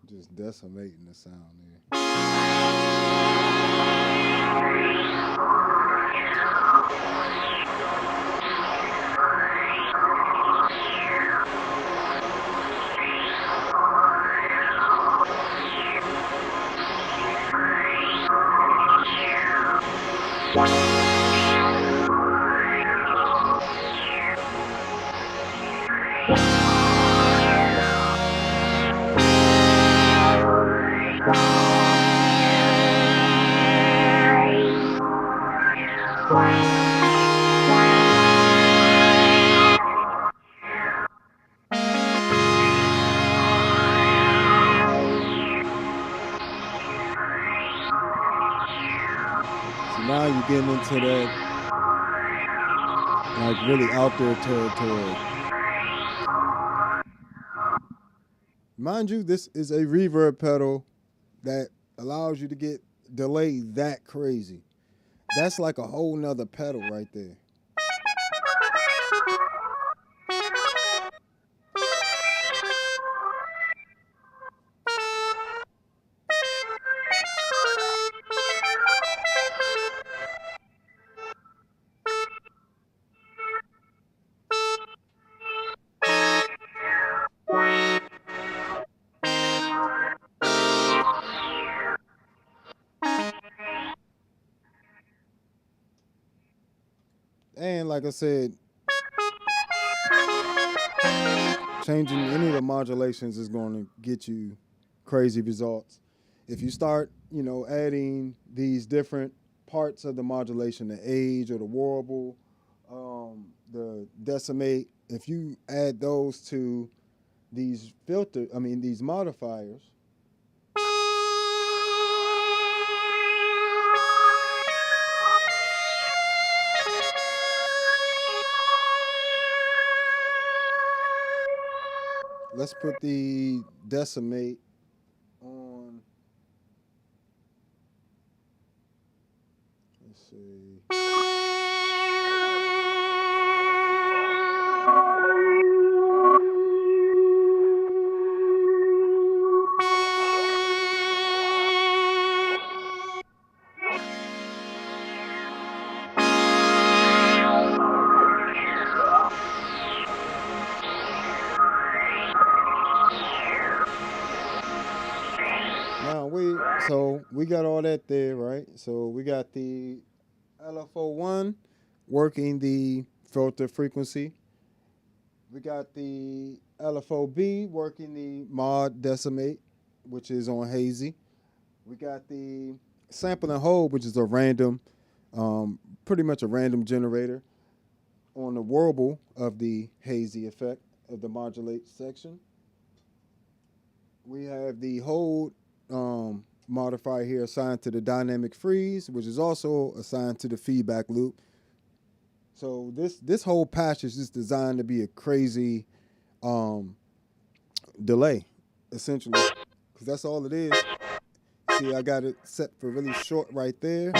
Just decimating the sound there. Now you're getting into that, like, really out there territory. Mind you, this is a reverb pedal that allows you to get delay that crazy. That's like a whole nother pedal right there. And like I said, changing any of the modulations is going to get you crazy results. If you start, adding these different parts of the modulation, the age or the warble, the decimate, if you add those to these these modifiers, let's put the decimate on. Let's see. So we got all that there, right? So we got the LFO1 working the filter frequency. We got the LFO-B working the mod decimate, which is on hazy. We got the sample and hold, which is a random, pretty much a random generator on the warble of the hazy effect of the modulate section. We have the hold modifier here assigned to the dynamic freeze, which is also assigned to the feedback loop. So this whole patch is just designed to be a crazy delay, essentially, because that's all it is. See, I got it set for really short right there.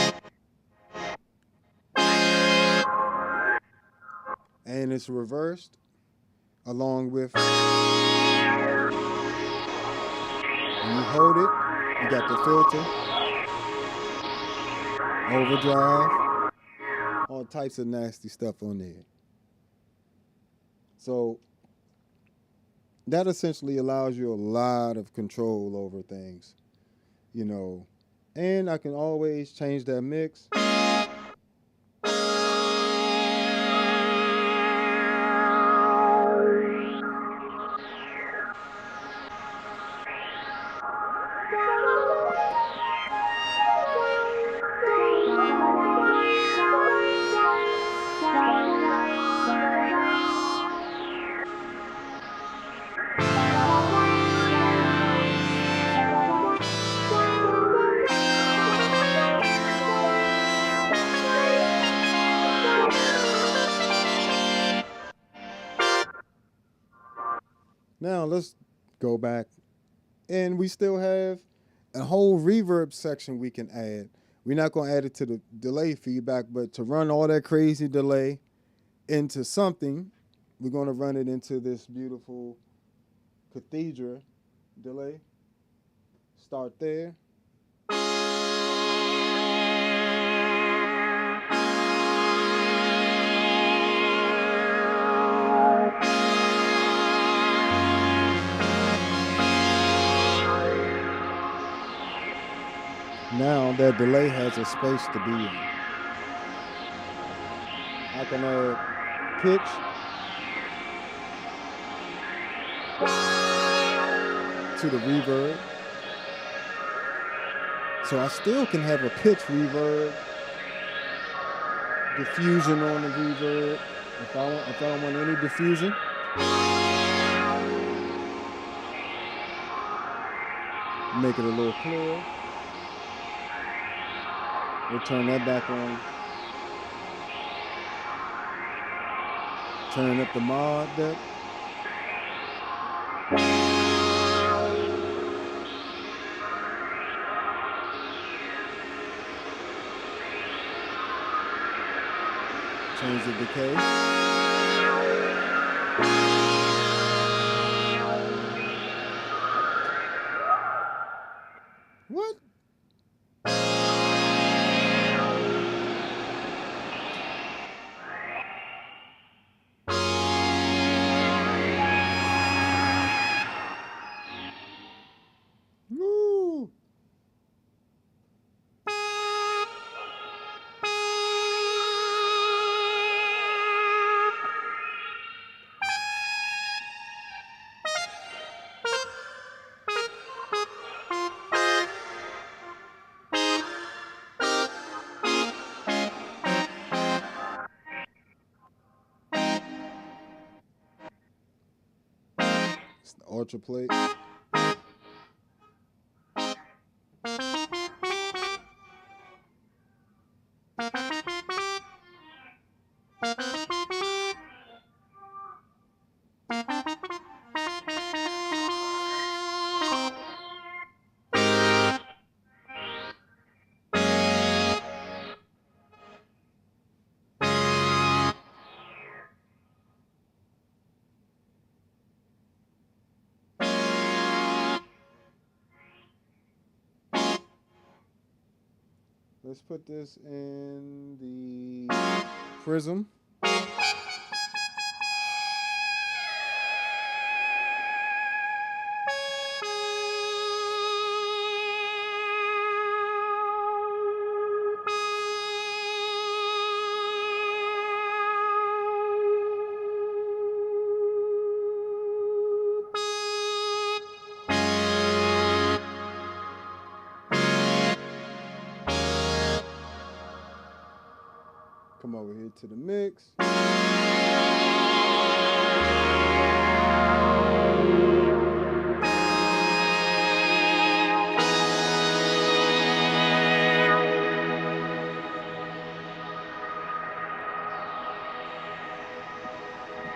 And it's reversed along with, when you hold it, you got the filter, overdrive, all types of nasty stuff on there. So that essentially allows you a lot of control over things, you know. And I can always change that mix. Now let's go back, and we still have a whole reverb section we can add. We're not going to add it to the delay feedback, but to run all that crazy delay into something, we're going to run it into this beautiful cathedral delay. Start there. Now that delay has a space to be in. I can add pitch to the reverb. So I still can have a pitch reverb, diffusion on the reverb, if I don't want any diffusion. Make it a little clearer. We'll turn that back on. Turn up the mod deck. Change the decay. What? Woo! It's the ultra plate. Let's put this in the prism. Come over here to the mix.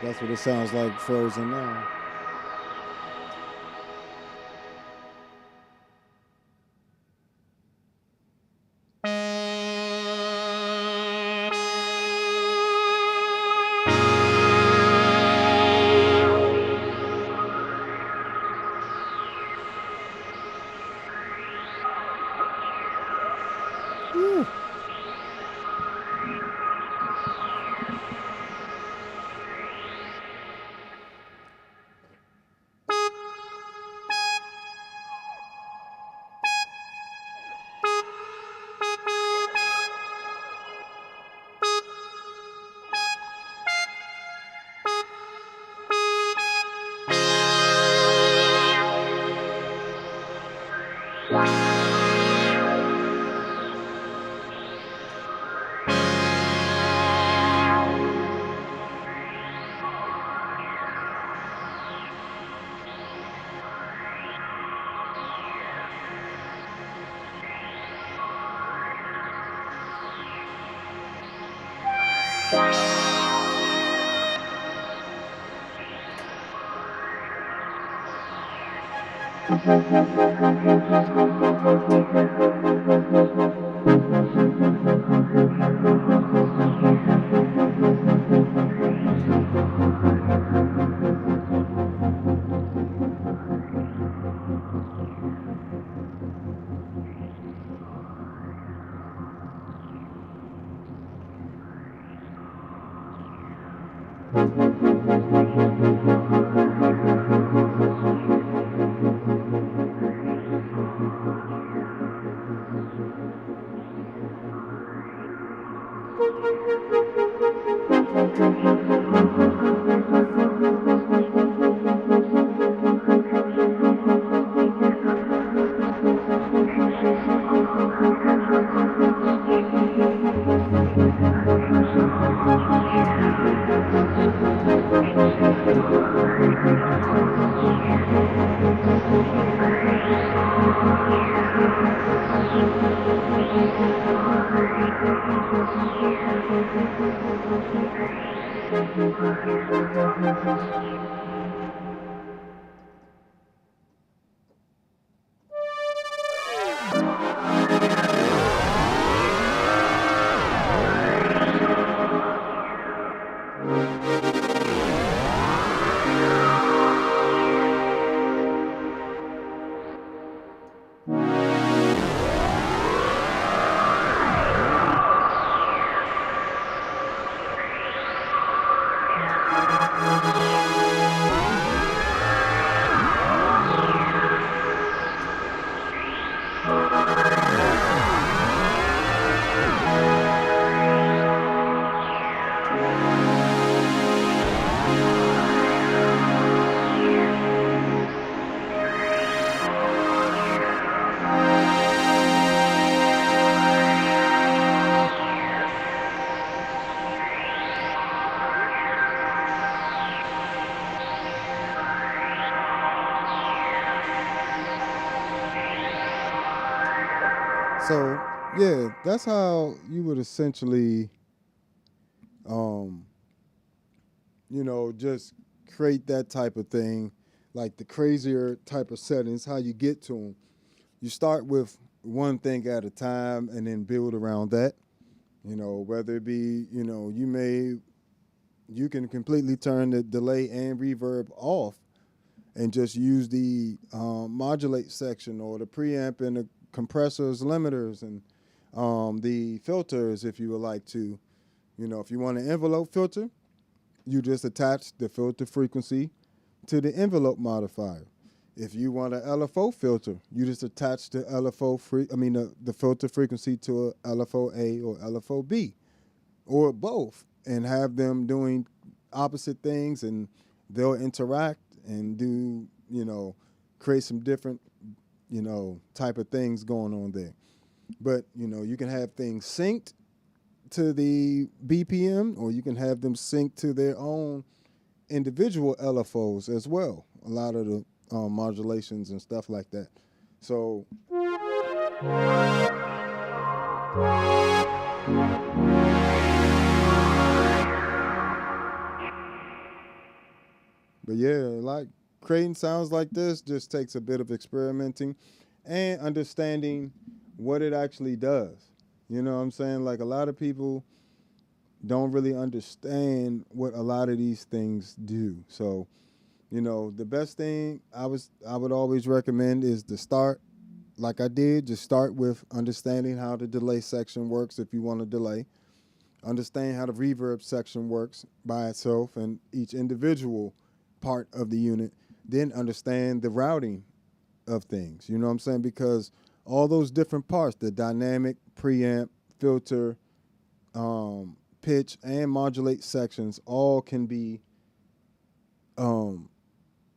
That's what it sounds like frozen now. Woo. So yeah, that's how you would essentially, um, just create that type of thing, like the crazier type of settings. How you get to them? You start with one thing at a time, and then build around that. Whether it be, you can completely turn the delay and reverb off, and just use the modulate section or the preamp and the compressors, limiters, and the filters if you would like to. If you want an envelope filter, you just attach the filter frequency to the envelope modifier. If you want an LFO filter, you just attach the the filter frequency to a LFO-A or LFO-B, or both, and have them doing opposite things, and they'll interact and do, create some different, type of things going on there. But, you can have things synced to the BPM, or you can have them sync to their own individual LFOs as well. A lot of the modulations and stuff like that. So but yeah, like creating sounds like this just takes a bit of experimenting and understanding what it actually does. You know what I'm saying? Like a lot of people don't really understand what a lot of these things do. So, you know, the best thing I would always recommend is to start like I did. Just start with understanding how the delay section works if you want to delay. Understand how the reverb section works by itself and each individual part of the unit. Then understand the routing of things. You know what I'm saying? Because all those different parts, the dynamic, preamp, filter, pitch, and modulate sections all can be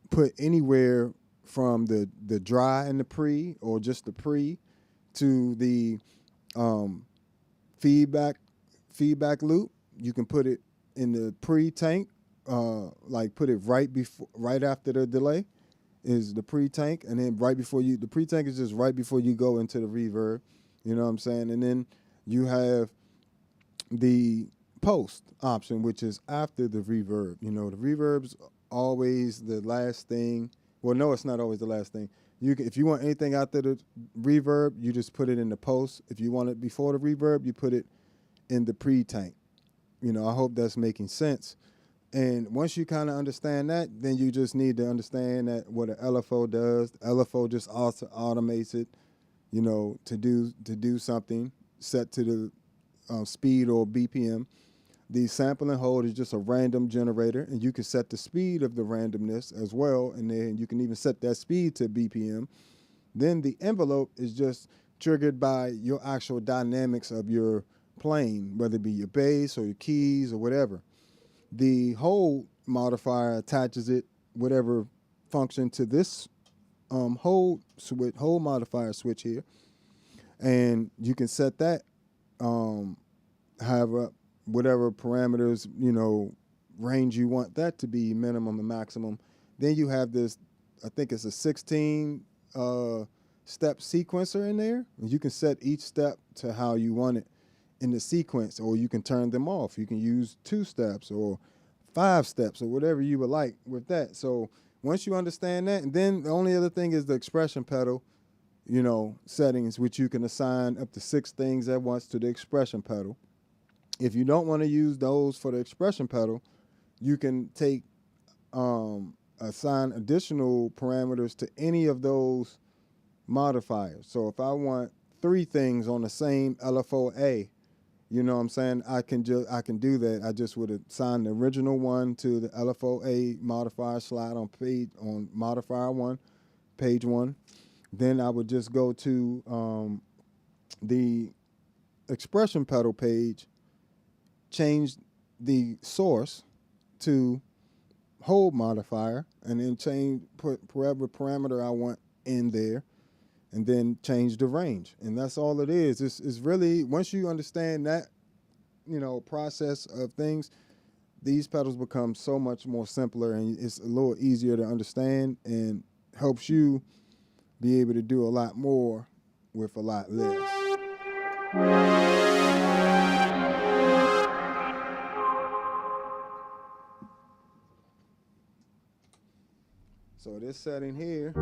put anywhere from the dry and the pre, or just the pre, to the feedback loop. You can put it in the pre-tank, like put it right after the delay is the pre-tank, and then the pre-tank is just right before you go into the reverb. You know what I'm saying? And then you have the post option, which is after the reverb. You know, the reverb's always the last thing. Well, no, it's not always the last thing. If you want anything after the reverb, you just put it in the post. If you want it before the reverb, you put it in the pre-tank. You know, I hope that's making sense. And once you kind of understand that, then you just need to understand that what an LFO does. The LFO just also automates it, you know, to do something set to the speed or BPM. The sample and hold is just a random generator, and you can set the speed of the randomness as well, and then you can even set that speed to BPM. Then the envelope is just triggered by your actual dynamics of your playing, whether it be your bass or your keys or whatever. The hold modifier attaches it, whatever function, to this hold modifier switch here, and you can set that however, whatever parameters, you know, range you want that to be, minimum and maximum. Then you have this, I think it's a 16 step sequencer in there. And you can set each step to how you want it in the sequence, or you can turn them off. You can use 2 steps or 5 steps or whatever you would like with that. So once you understand that, and then the only other thing is the expression pedal, you know, settings, which you can assign up to 6 things at once to the expression pedal. If you don't want to use those for the expression pedal, you can assign additional parameters to any of those modifiers. So if I want 3 things on the same LFO-A, you know what I'm saying, I can do that. I just would assign the original one to the LFO-A modifier slide on modifier 1, page 1. Then I would just go to the expression pedal page, change the source to hold modifier, and then put whatever parameter I want in there, and then change the range. And that's all it is. It's really, once you understand that, you know, process of things, these pedals become so much more simpler, and it's a little easier to understand, and helps you be able to do a lot more with a lot less. So this setting here,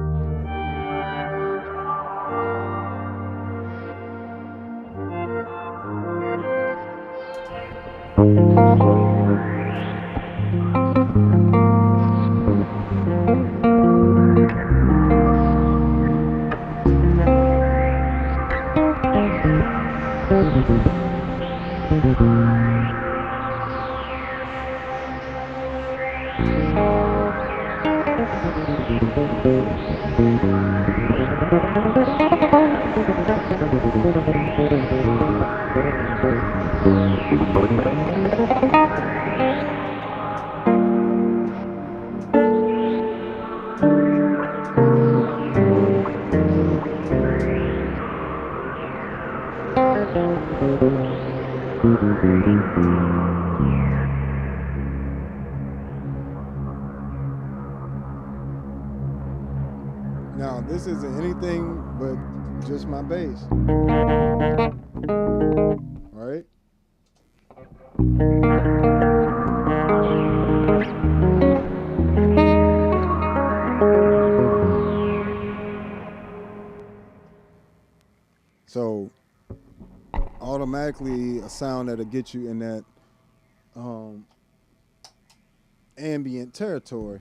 Now, this isn't anything but just my bass, right? So automatically a sound that'll get you in that ambient territory.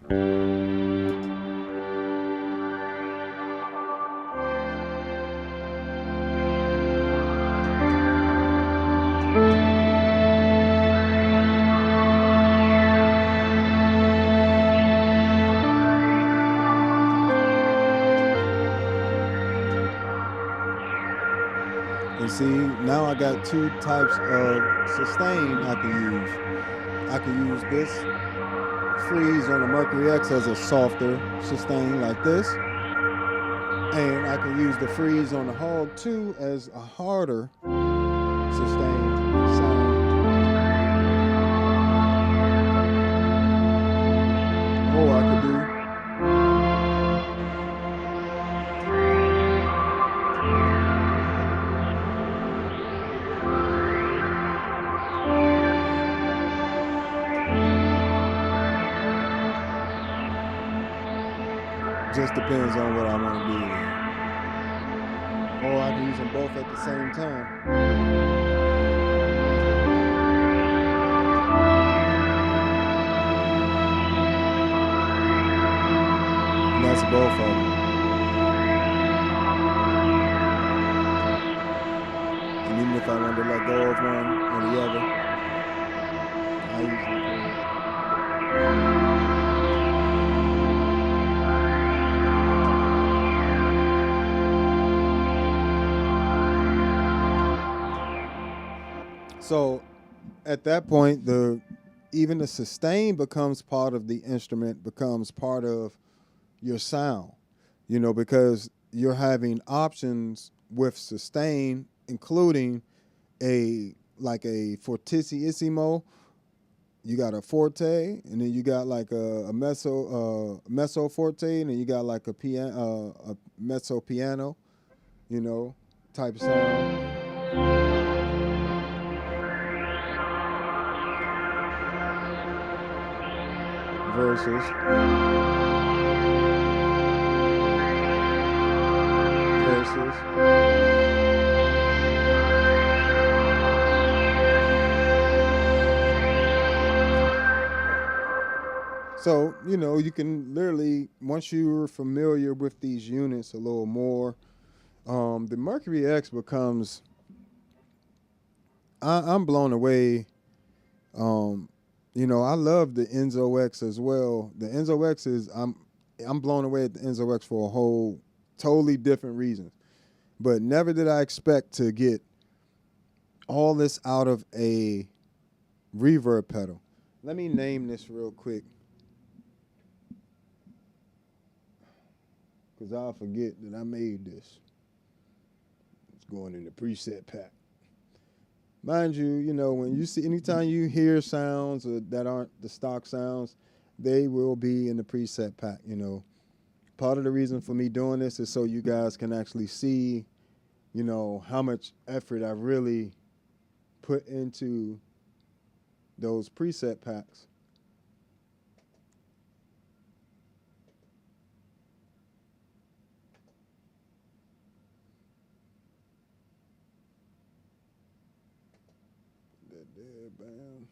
And see, now I got two types of sustain I can use. I can use this freeze on the Mercury X as a softer sustain like this. And I can use the freeze on the Hog 2 as a harder sustain sound. Or I could do just depends on what I want to do. Or I can use them both at the same time. And that's both of them. And even if I wanted to let go of one or the other, I usually do. So at that point, even the sustain becomes part of the instrument, becomes part of your sound, because you're having options with sustain, including a fortissimo. You got a forte, and then you got like a mezzo forte, and then you got like a mezzo piano, type of sound. Verses. So, you can literally, once you're familiar with these units a little more, the Mercury X becomes, I'm blown away. I love the Enzo X as well. The Enzo X I'm blown away at the Enzo X for a whole totally different reasons. But never did I expect to get all this out of a reverb pedal. Let me name this real quick, because I'll forget that I made this. It's going in the preset pack. Mind you, when you see, anytime you hear sounds that aren't the stock sounds, they will be in the preset pack, Part of the reason for me doing this is so you guys can actually see, how much effort I really put into those preset packs. Bam.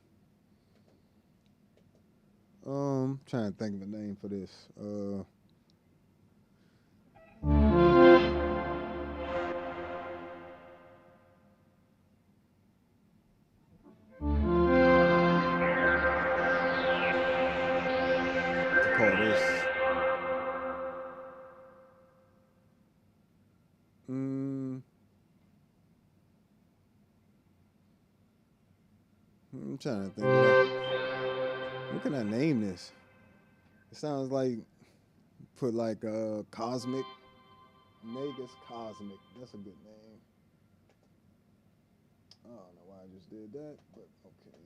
Trying to think of a name for this. Call this. I'm trying to think of that. What can I name this? It sounds like, put like Cosmic, Negus Cosmic. That's a good name. I don't know why I just did that, but okay.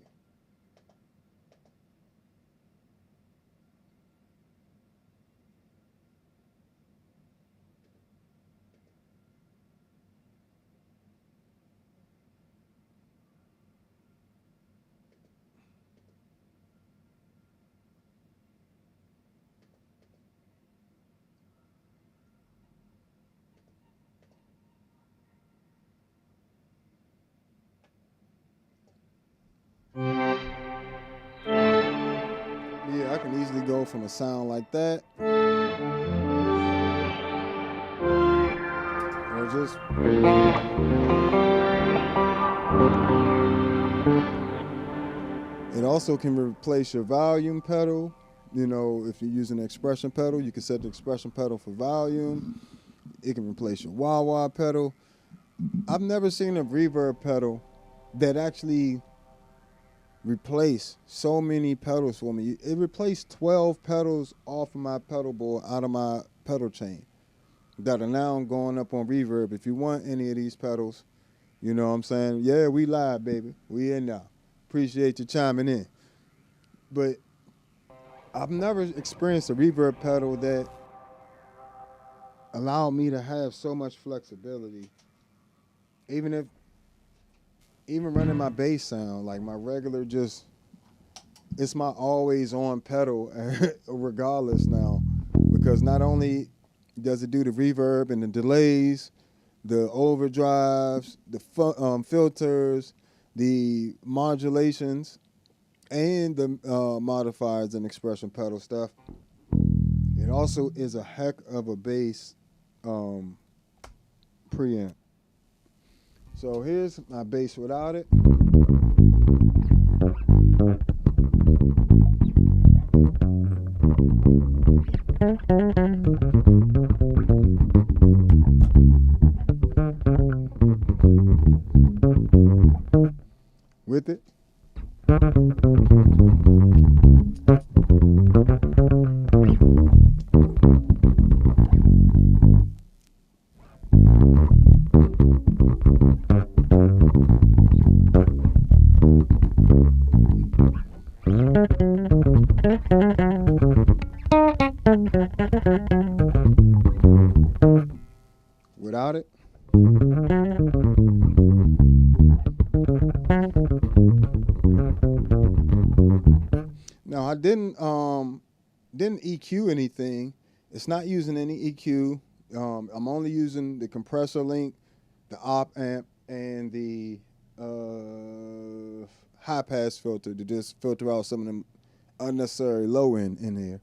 Yeah, I can easily go from a sound like that, or just it also can replace your volume pedal. You know, if you're using the expression pedal, you can set the expression pedal for volume. It can replace your wah-wah pedal. I've never seen a reverb pedal that actually replaced so many pedals for me. It replaced 12 pedals off of my pedal board out of my pedal chain that are now going up on reverb. If you want any of these pedals, you know what I'm saying? Yeah, we live, baby. We in now. Appreciate you chiming in. But I've never experienced a reverb pedal that allowed me to have so much flexibility. Even running my bass sound, like my regular it's my always on pedal regardless now, because not only does it do the reverb and the delays, the overdrives, the filters, the modulations, and the modifiers and expression pedal stuff. It also is a heck of a bass preamp. So here's my bass without it. With it. Without it. Now I didn't EQ anything. It's not using any EQ. I'm only using the compressor link, the op amp, and the high pass filter to just filter out some of them unnecessary low end in there.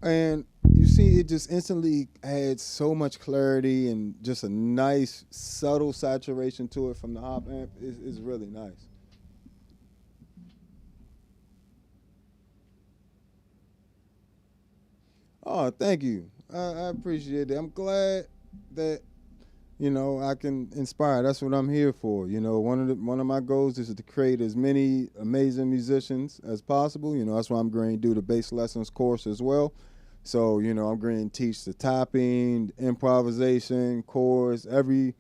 And you see, it just instantly adds so much clarity and just a nice subtle saturation to it from the op amp. It's really nice. Oh, thank you. I appreciate it. I'm glad that, you know, I can inspire. That's what I'm here for. You know, one of my goals is to create as many amazing musicians as possible. You know, that's why I'm going to do the bass lessons course as well. So, you know, I'm going to teach the tapping, improvisation, chords, every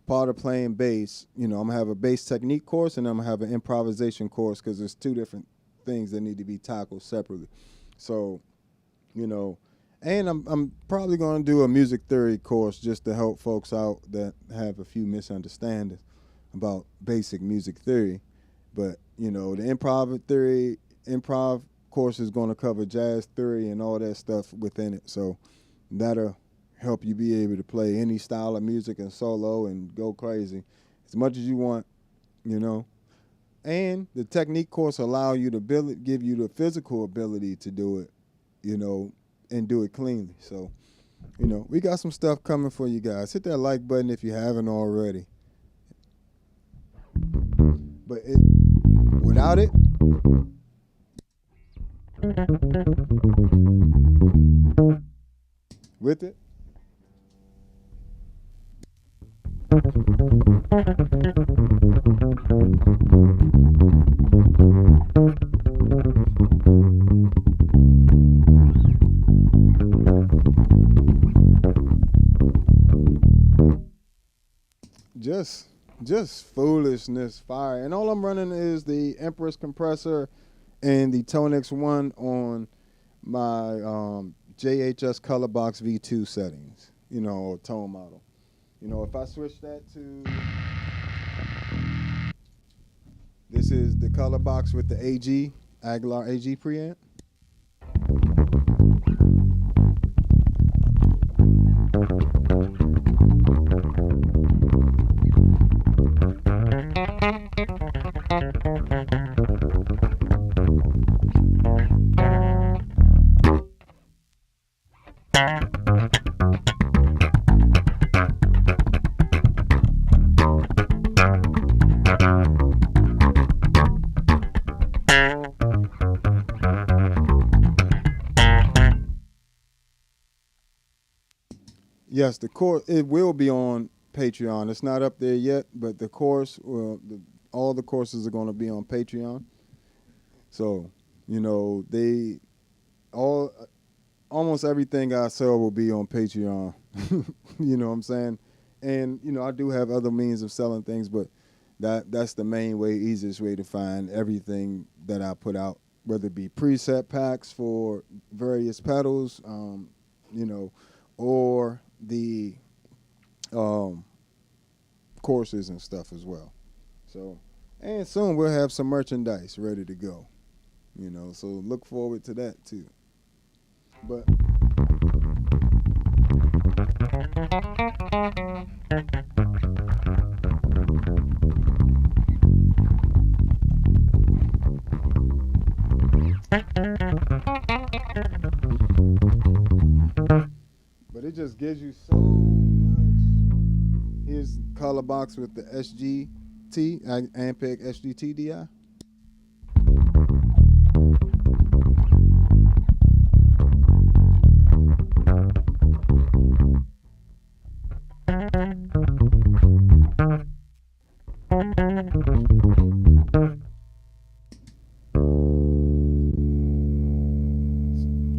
part of playing bass. You know, I'm going to have a bass technique course and I'm going to have an improvisation course because there's two different things that need to be tackled separately. So, you know, and I'm probably going to do a music theory course just to help folks out that have a few misunderstandings about basic music theory. But, you know, the improv course is going to cover jazz theory and all that stuff within it. So that'll help you be able to play any style of music and solo and go crazy as much as you want, you know. And the technique course allow you to give you the physical ability to do it, you know, and do it cleanly. So, you know, we got some stuff coming for you guys. Hit that like button if you haven't already. But without it, with it, just just foolishness, fire. And all I'm running is the Empress compressor and the ToneX one on my JHS Colorbox V2 settings, or tone model. If I switch that to, this is the Colorbox with the Aguilar AG preamp. Yes, the course, it will be on Patreon. It's not up there yet, but the course, all the courses are going to be on Patreon. So, they almost everything I sell will be on Patreon. You know what I'm saying? And, I do have other means of selling things, but that's the main way, easiest way to find everything that I put out, whether it be preset packs for various pedals, or the courses and stuff as well. So, and soon we'll have some merchandise ready to go, so look forward to that too. But it just gives you so much. Here's Colorbox with the SGT, Ampeg SGT DI.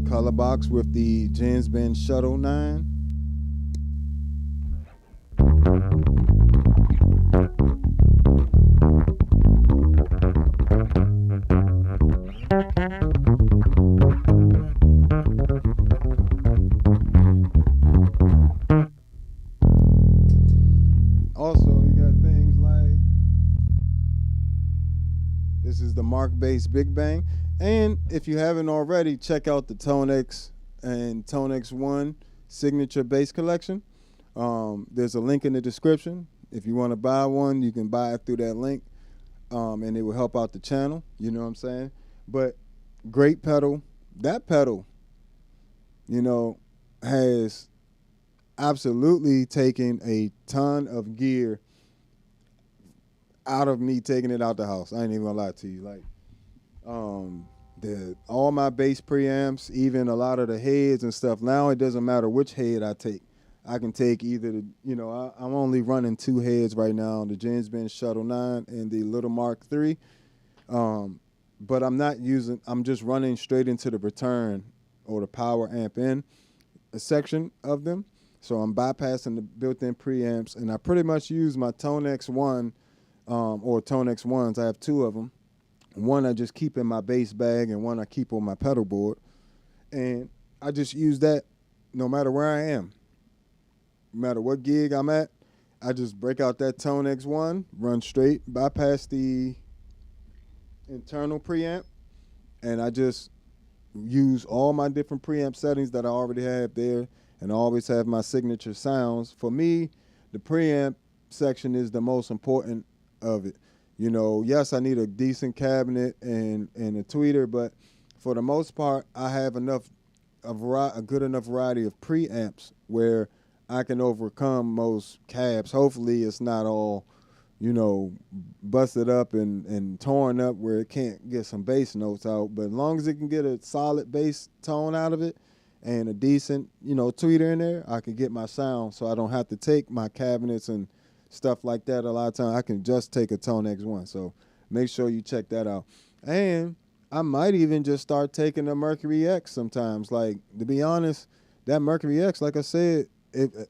Colorbox with the Jens Ben Shuttle 9. Also, you got things like, this is the Mark Bass Big Bang. And if you haven't already, check out the ToneX and ToneX 1 Signature Bass Collection. There's a link in the description. If you want to buy one, you can buy it through that link, and it will help out the channel. You know what I'm saying? But great pedal. That pedal, has absolutely taken a ton of gear out of me taking it out the house. I ain't even gonna lie to you. Like, all my bass preamps, even a lot of the heads and stuff. Now it doesn't matter which head I take. I can take either the, I'm only running 2 heads right now, the Jens Ben Shuttle 9 and the Little Mark III. But I'm just running straight into the return or the power amp in a section of them. So I'm bypassing the built-in preamps, and I pretty much use my ToneX 1 or ToneX 1s. I have 2 of them. One I just keep in my bass bag, and one I keep on my pedal board. And I just use that no matter where I am. No matter what gig I'm at, I just break out that ToneX 1, run straight, bypass the internal preamp, and I just use all my different preamp settings that I already have there, and I always have my signature sounds. For me, the preamp section is the most important of it. Yes, I need a decent cabinet and a tweeter, but for the most part, I have a good enough variety of preamps where I can overcome most cabs. Hopefully, it's not all, busted up and torn up where it can't get some bass notes out. But as long as it can get a solid bass tone out of it and a decent, tweeter in there, I can get my sound, so I don't have to take my cabinets and stuff like that. A lot of times I can just take a ToneX 1. So make sure you check that out. And I might even just start taking a Mercury X sometimes. Like, to be honest, that Mercury X, like I said,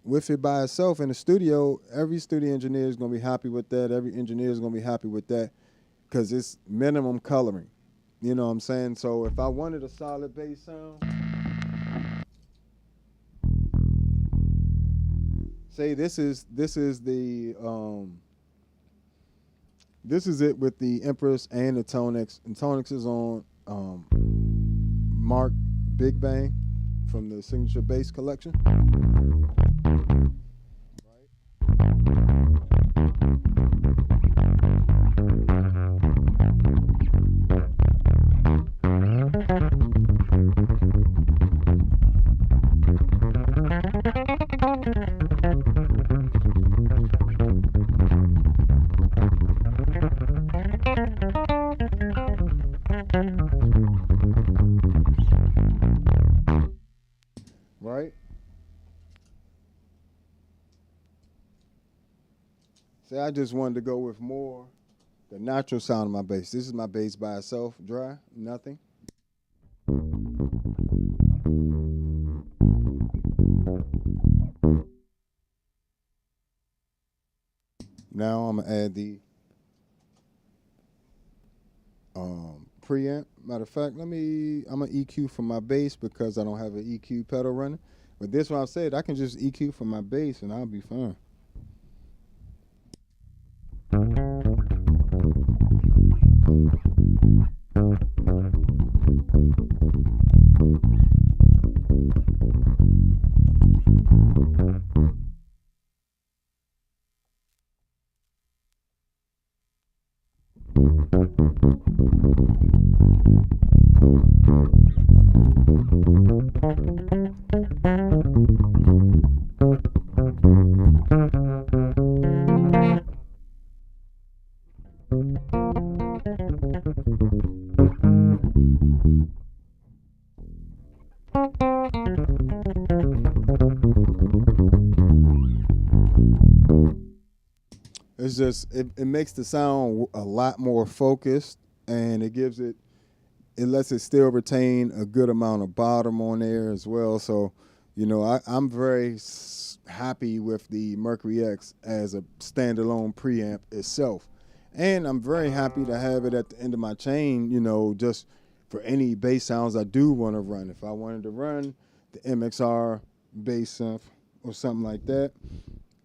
with it by itself in the studio, every studio engineer is going to be happy with that. Every engineer is going to be happy with that because it's minimum coloring. You know what I'm saying? So if I wanted a solid bass sound, say this is the this is it with the Empress and the ToneX, and ToneX is on Mark Big Bang from the Signature Bass Collection. Right? See, I just wanted to go with more the natural sound of my bass. This is my bass by itself, dry, nothing. Now I'm gonna add the preamp. Matter of fact, I'm gonna EQ from my bass because I don't have an EQ pedal running. But this one I said I can just EQ from my bass and I'll be fine. It's just it makes the sound a lot more focused, and it lets it still retain a good amount of bottom on there as well. So, you know, I'm very happy with the Mercury X as a standalone preamp itself, and I'm very happy to have it at the end of my chain. You know, just for any bass sounds I do want to run. If I wanted to run the MXR bass synth or something like that,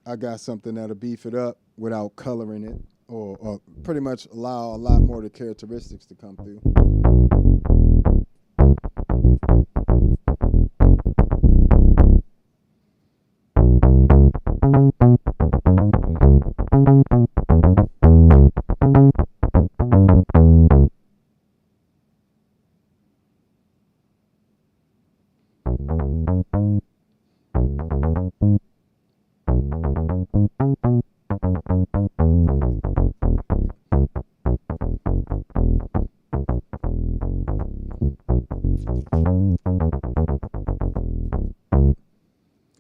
I got something that'll beef it up without coloring it, or pretty much allow a lot more of the characteristics to come through.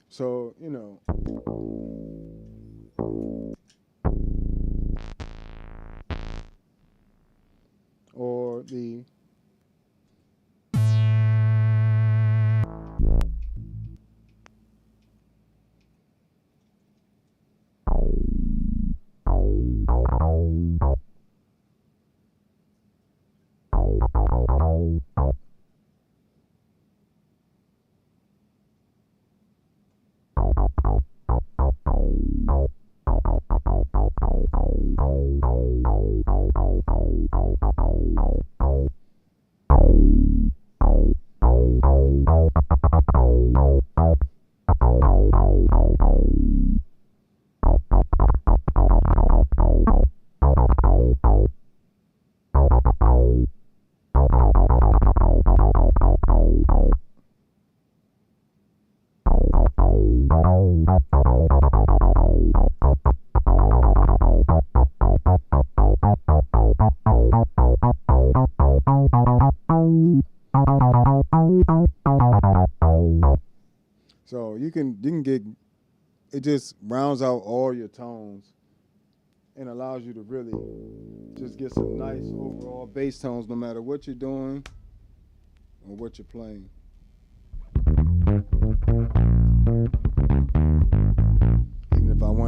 So, you know, or the So you can get, it just rounds out all your tones and allows you to really just get some nice overall bass tones no matter what you're doing or what you're playing.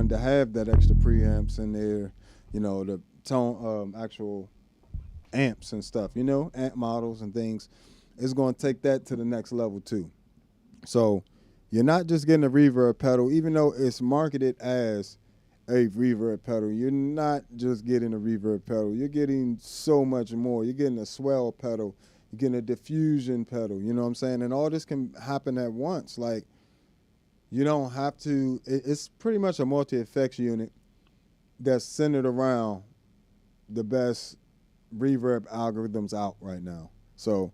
wanting to have that extra preamps in there, the tone actual amps and stuff, amp models and things, it's going to take that to the next level too. So you're not just getting a reverb pedal, even though it's marketed as a reverb pedal. You're not just getting a reverb pedal. You're getting so much more. You're getting a swell pedal. You're getting a diffusion pedal. You know what I'm saying? And all this can happen at once. Like, you don't have to. It's pretty much a multi-effects unit that's centered around the best reverb algorithms out right now. So,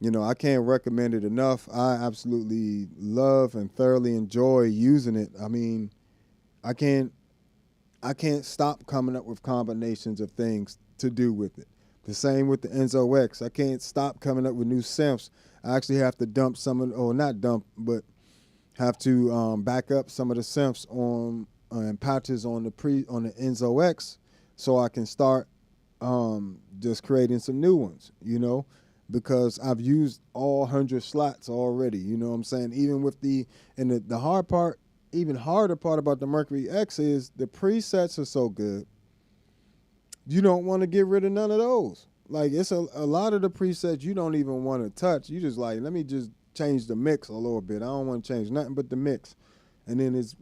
I can't recommend it enough. I absolutely love and thoroughly enjoy using it. I mean, I can't stop coming up with combinations of things to do with it. The same with the Enzo X. I can't stop coming up with new synths. I actually have to dump some of, or not dump, but have to back up some of the synths on and patches on the Enzo X, so I can start just creating some new ones. Because I've used all 100 slots already. You know what I'm saying? Even with the hard part. Even harder part about the Mercury X is the presets are so good, you don't want to get rid of none of those. Like, it's a lot of the presets you don't even want to touch. You just like, let me just change the mix a little bit. I don't want to change nothing but the mix. And then it's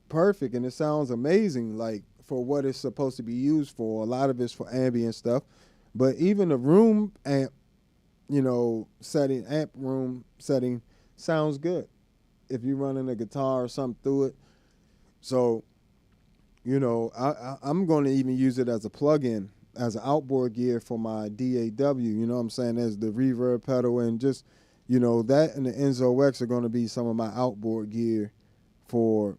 perfect and it sounds amazing, like, for what it's supposed to be used for. A lot of it's for ambient stuff. But even the room amp, amp room setting sounds good if you're running a guitar or something through it. So, I'm going to even use it as a plug-in, as an outboard gear for my DAW, you know what I'm saying, as the reverb pedal. And just, that and the Enzo X are going to be some of my outboard gear for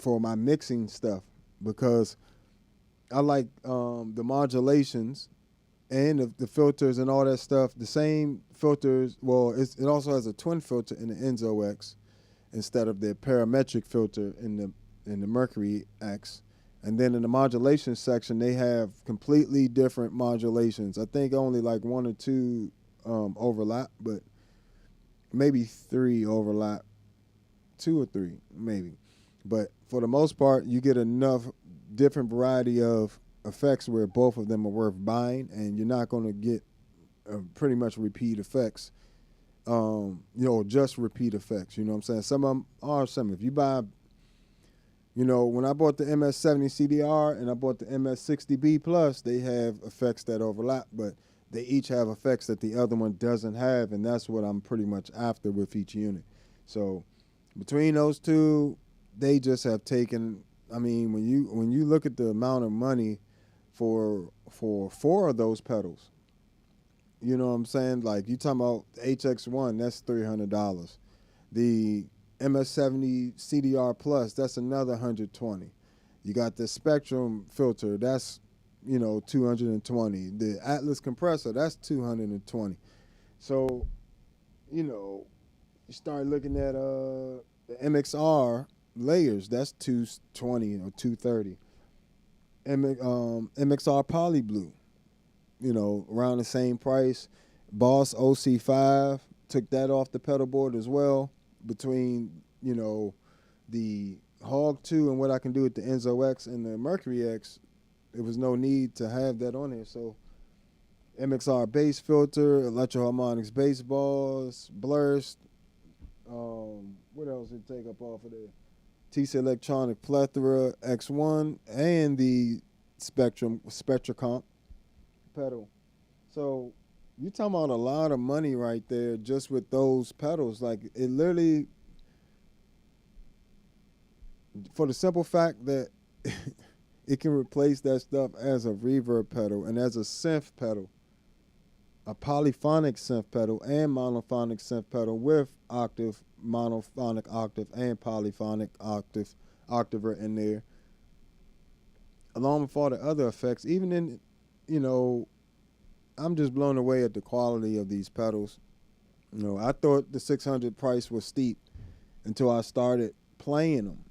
my mixing stuff, because I like the modulations and the filters and all that stuff. The same filters, well, it also has a twin filter in the Enzo X instead of the parametric filter in the Mercury X. And then in the modulation section, they have completely different modulations. I think only like one or two overlap, but maybe three overlap, 2 or 3 maybe. But for the most part, you get enough different variety of effects where both of them are worth buying, and you're not going to get pretty much repeat effects. Just repeat effects. You know what I'm saying? Some of them are some. If you buy, when I bought the MS-70 CDR and I bought the MS-60B Plus, they have effects that overlap, but they each have effects that the other one doesn't have, and that's what I'm pretty much after with each unit. So between those two, they just have taken. I mean, when you look at the amount of money for 4 of those pedals, you know what I'm saying? Like, you talking about the HX1, that's $300. The MS-70 CDR Plus, that's another $120. You got the Spectrum filter, that's, $220. The Atlas compressor, that's $220. So, you start looking at the MXR layers, that's $220 or $230. MXR Poly Blue, around the same price. Boss OC5, took that off the pedal board as well. Between, the Hog 2 and what I can do with the Enzo X and the Mercury X, there was no need to have that on there. So MXR bass filter, Electro-Harmonics bass balls, Blurst. What else did it take up off of there? TC Electronic Plethora X1 and the Spectracomp pedal. So you're talking about a lot of money right there just with those pedals. Like, it literally, for the simple fact that it can replace that stuff as a reverb pedal and as a synth pedal, a polyphonic synth pedal and monophonic synth pedal with octave, monophonic octave and polyphonic octaver in there, along with all the other effects. Even in, I'm just blown away at the quality of these pedals. I thought the 600 price was steep until I started playing them,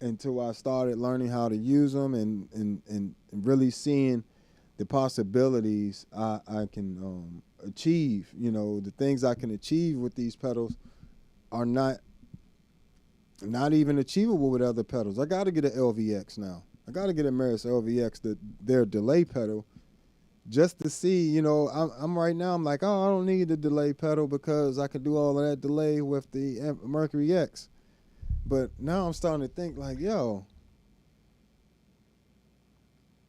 until I started learning how to use them and really seeing the possibilities I can achieve. The things I can achieve with these pedals are not not even achievable with other pedals. I got to get an LVX now. I got to get a Meris LVX, their delay pedal, just to see, you know, I'm right now, I'm like, oh, I don't need the delay pedal because I can do all of that delay with the Mercury X. But now I'm starting to think like, yo,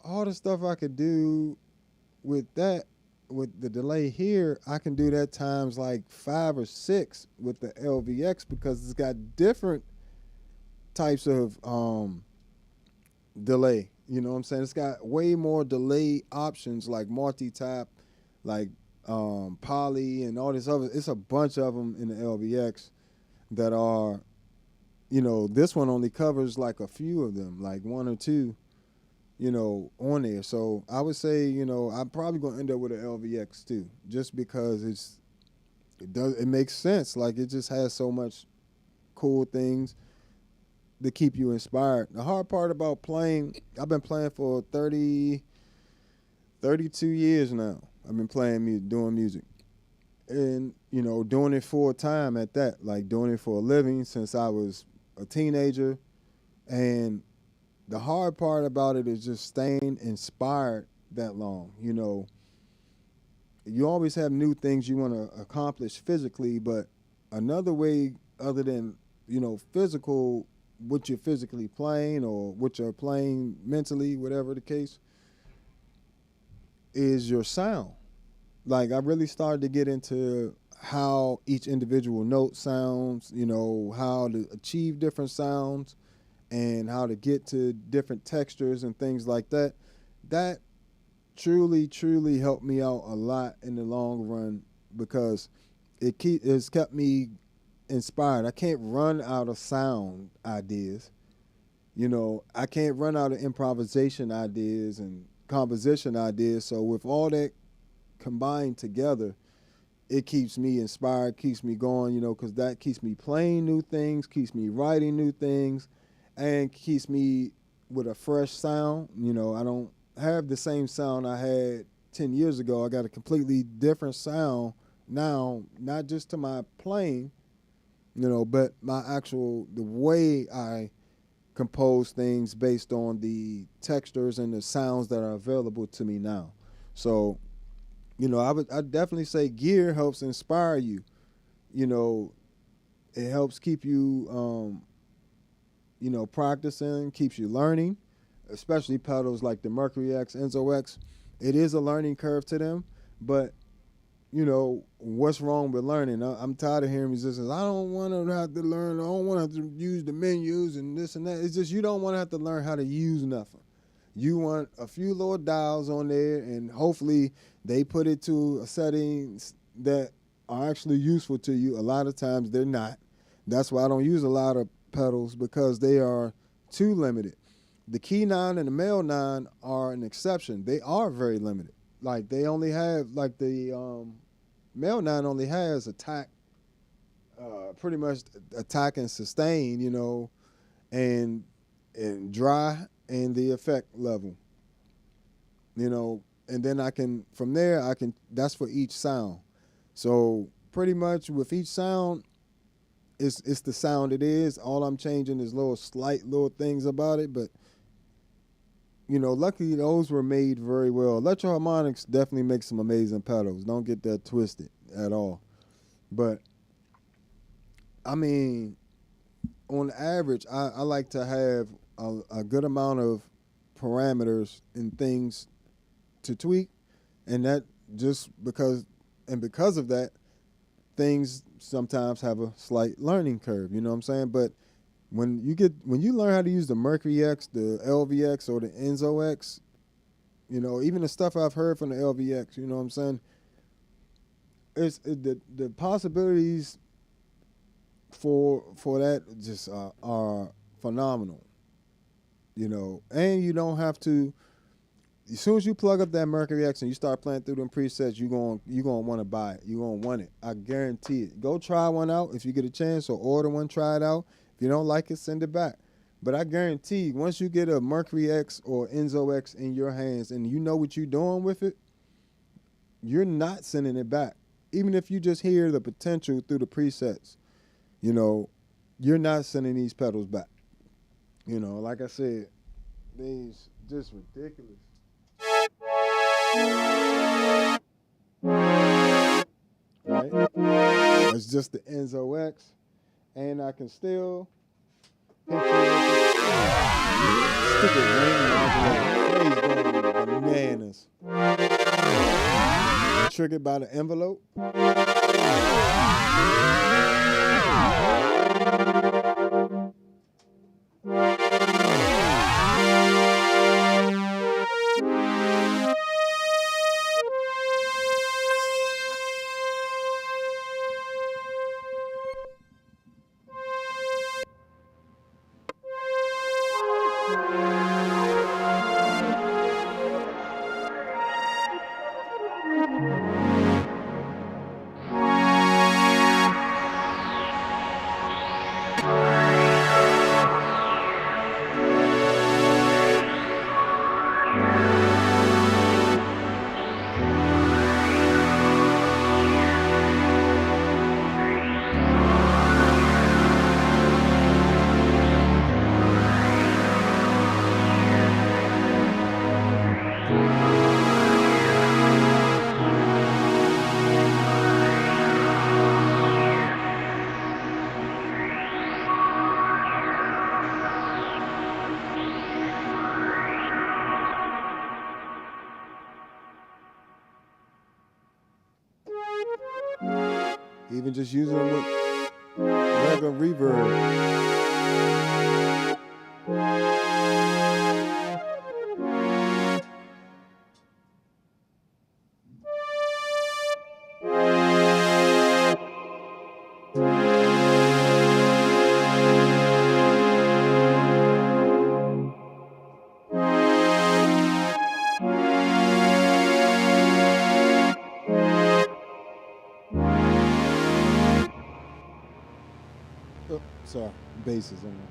all the stuff I could do with that, with the delay here, I can do that times like 5 or 6 with the LVX because it's got different types of delay. You know what I'm saying? It's got way more delay options like multi-tap, like poly and all this other. It's a bunch of them in the LVX that are, you know, this one only covers like a few of them, like 1 or 2, you know, on there. So I would say, you know, I'm probably gonna end up with an LVX too, just because it makes sense. Like it just has so much cool things to keep you inspired. The hard part about playing, I've been playing for 32 years now. I've been playing music, doing music. And, you know, doing it full time at that, like doing it for a living since I was a teenager. And the hard part about it is just staying inspired that long. You know, you always have new things you want to accomplish physically, but another way other than, you know, physical, what you're physically playing or what you're playing mentally, whatever the case, is your sound. Like I really started to get into how each individual note sounds, you know, how to achieve different sounds and how to get to different textures and things like that. That truly, truly helped me out a lot in the long run because it's kept me inspired. I can't run out of sound ideas. You know, I can't run out of improvisation ideas and composition ideas. So with all that combined together, it keeps me inspired, keeps me going, you know, because that keeps me playing new things, keeps me writing new things, and keeps me with a fresh sound. You know, I don't have the same sound I had 10 years ago. I got a completely different sound now, not just to my playing, you know, but the way I compose things based on the textures and the sounds that are available to me now. So, you know, I'd definitely say gear helps inspire you. You know, it helps keep you, you know, practicing, keeps you learning, especially pedals like the Mercury X, Enzo X. It is a learning curve to them, but you know, what's wrong with learning? I'm tired of hearing musicians, I don't want to have to learn, I don't want to have to use the menus and this and that. It's just you don't want to have to learn how to use nothing. You want a few little dials on there, and hopefully they put it to settings that are actually useful to you. A lot of times they're not. That's why I don't use a lot of pedals, because they are too limited. The key 9 and the male 9 are an exception. They are very limited. Like they only have, like the male 9 only has attack, pretty much attack and sustain, you know, and dry and the effect level, you know, and then from there that's for each sound. So pretty much with each sound, it's the sound it is. All I'm changing is slight little things about it, but you know, luckily those were made very well. Electro Harmonics definitely makes some amazing pedals. Don't get that twisted at all. But I mean, on average, I like to have a good amount of parameters and things to tweak, and that just because of that, things sometimes have a slight learning curve. You know what I'm saying? But when you learn how to use the Mercury X, the LVX, or the Enzo X, you know, even the stuff I've heard from the LVX, you know what I'm saying? The possibilities for that just are phenomenal, you know. And you don't have to. As soon as you plug up that Mercury X and you start playing through them presets, you're gonna want to buy it. You're gonna want it. I guarantee it. Go try one out if you get a chance, or order one, try it out. If you don't like it, send it back. But I guarantee once you get a Mercury X or Enzo X in your hands and you know what you're doing with it, you're not sending it back. Even if you just hear the potential through the presets, you know, you're not sending these pedals back. You know, like I said, these just ridiculous. Right? It's just the Enzo X, and I can still hit you with the stupid ring modulator. Plays going bananas. Triggered by the envelope. Even just using them with regular reverb. Oh, sorry, bass is in there.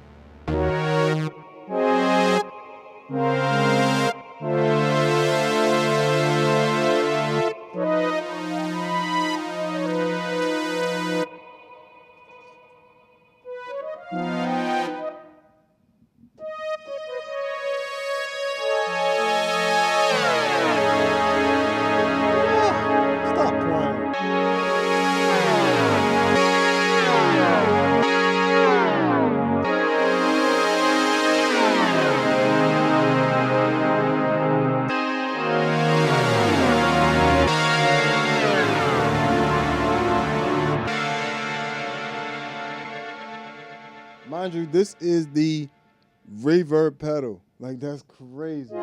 Stop playing. Mind you, this is the reverb pedal. Like, that's crazy.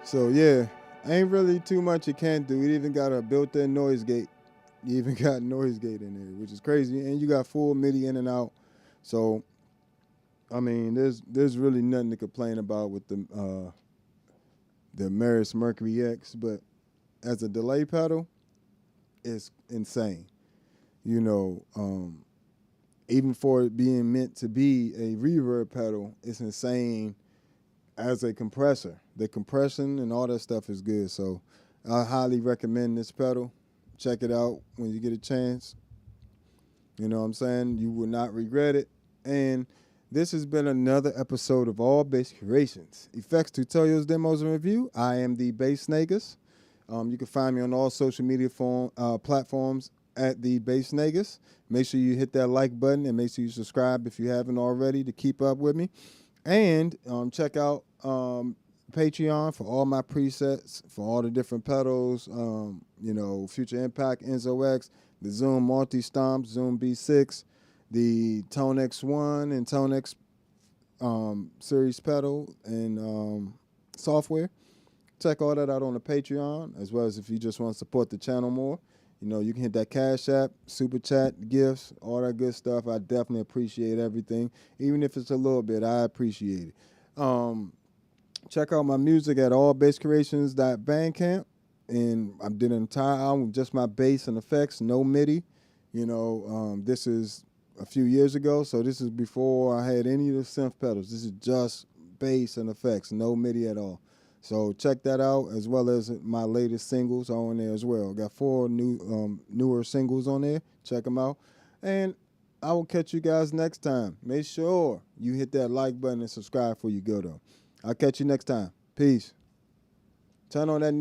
So yeah, ain't really too much you can't do. It even got a built-in noise gate. You even got noise gate in there, which is crazy. And you got full MIDI in and out. So, I mean, there's really nothing to complain about with the Meris Mercury X. But as a delay pedal, it's insane. You know, even for it being meant to be a reverb pedal, it's insane as a compressor. The compression and all that stuff is good. So I highly recommend this pedal. Check it out when you get a chance. You know what I'm saying? You will not regret it. And this has been another episode of All Bass Creations. Effects, tutorials, demos, and review. I am the Bass Negus. You can find me on all social media platforms at the Bass Negus. Make sure you hit that like button and make sure you subscribe if you haven't already to keep up with me. And check out Patreon for all my presets, for all the different pedals, you know, Future Impact, Enzo X, the Zoom Multi-Stomp, Zoom B6, the ToneX 1 and ToneX series pedal and software. Check all that out on the Patreon, as well as if you just want to support the channel more. You know, you can hit that Cash App, Super Chat, gifts, all that good stuff. I definitely appreciate everything. Even if it's a little bit, I appreciate it. Check out my music at allbasscreations.bandcamp. And I did an entire album with just my bass and effects, no MIDI. You know, this is a few years ago, so this is before I had any of the synth pedals. This is just bass and effects, no MIDI at all. So check that out, as well as my latest singles are on there as well. Got 4 newer singles on there. Check them out. And I will catch you guys next time. Make sure you hit that like button and subscribe before you go, though. I'll catch you next time. Peace. Turn on that noise.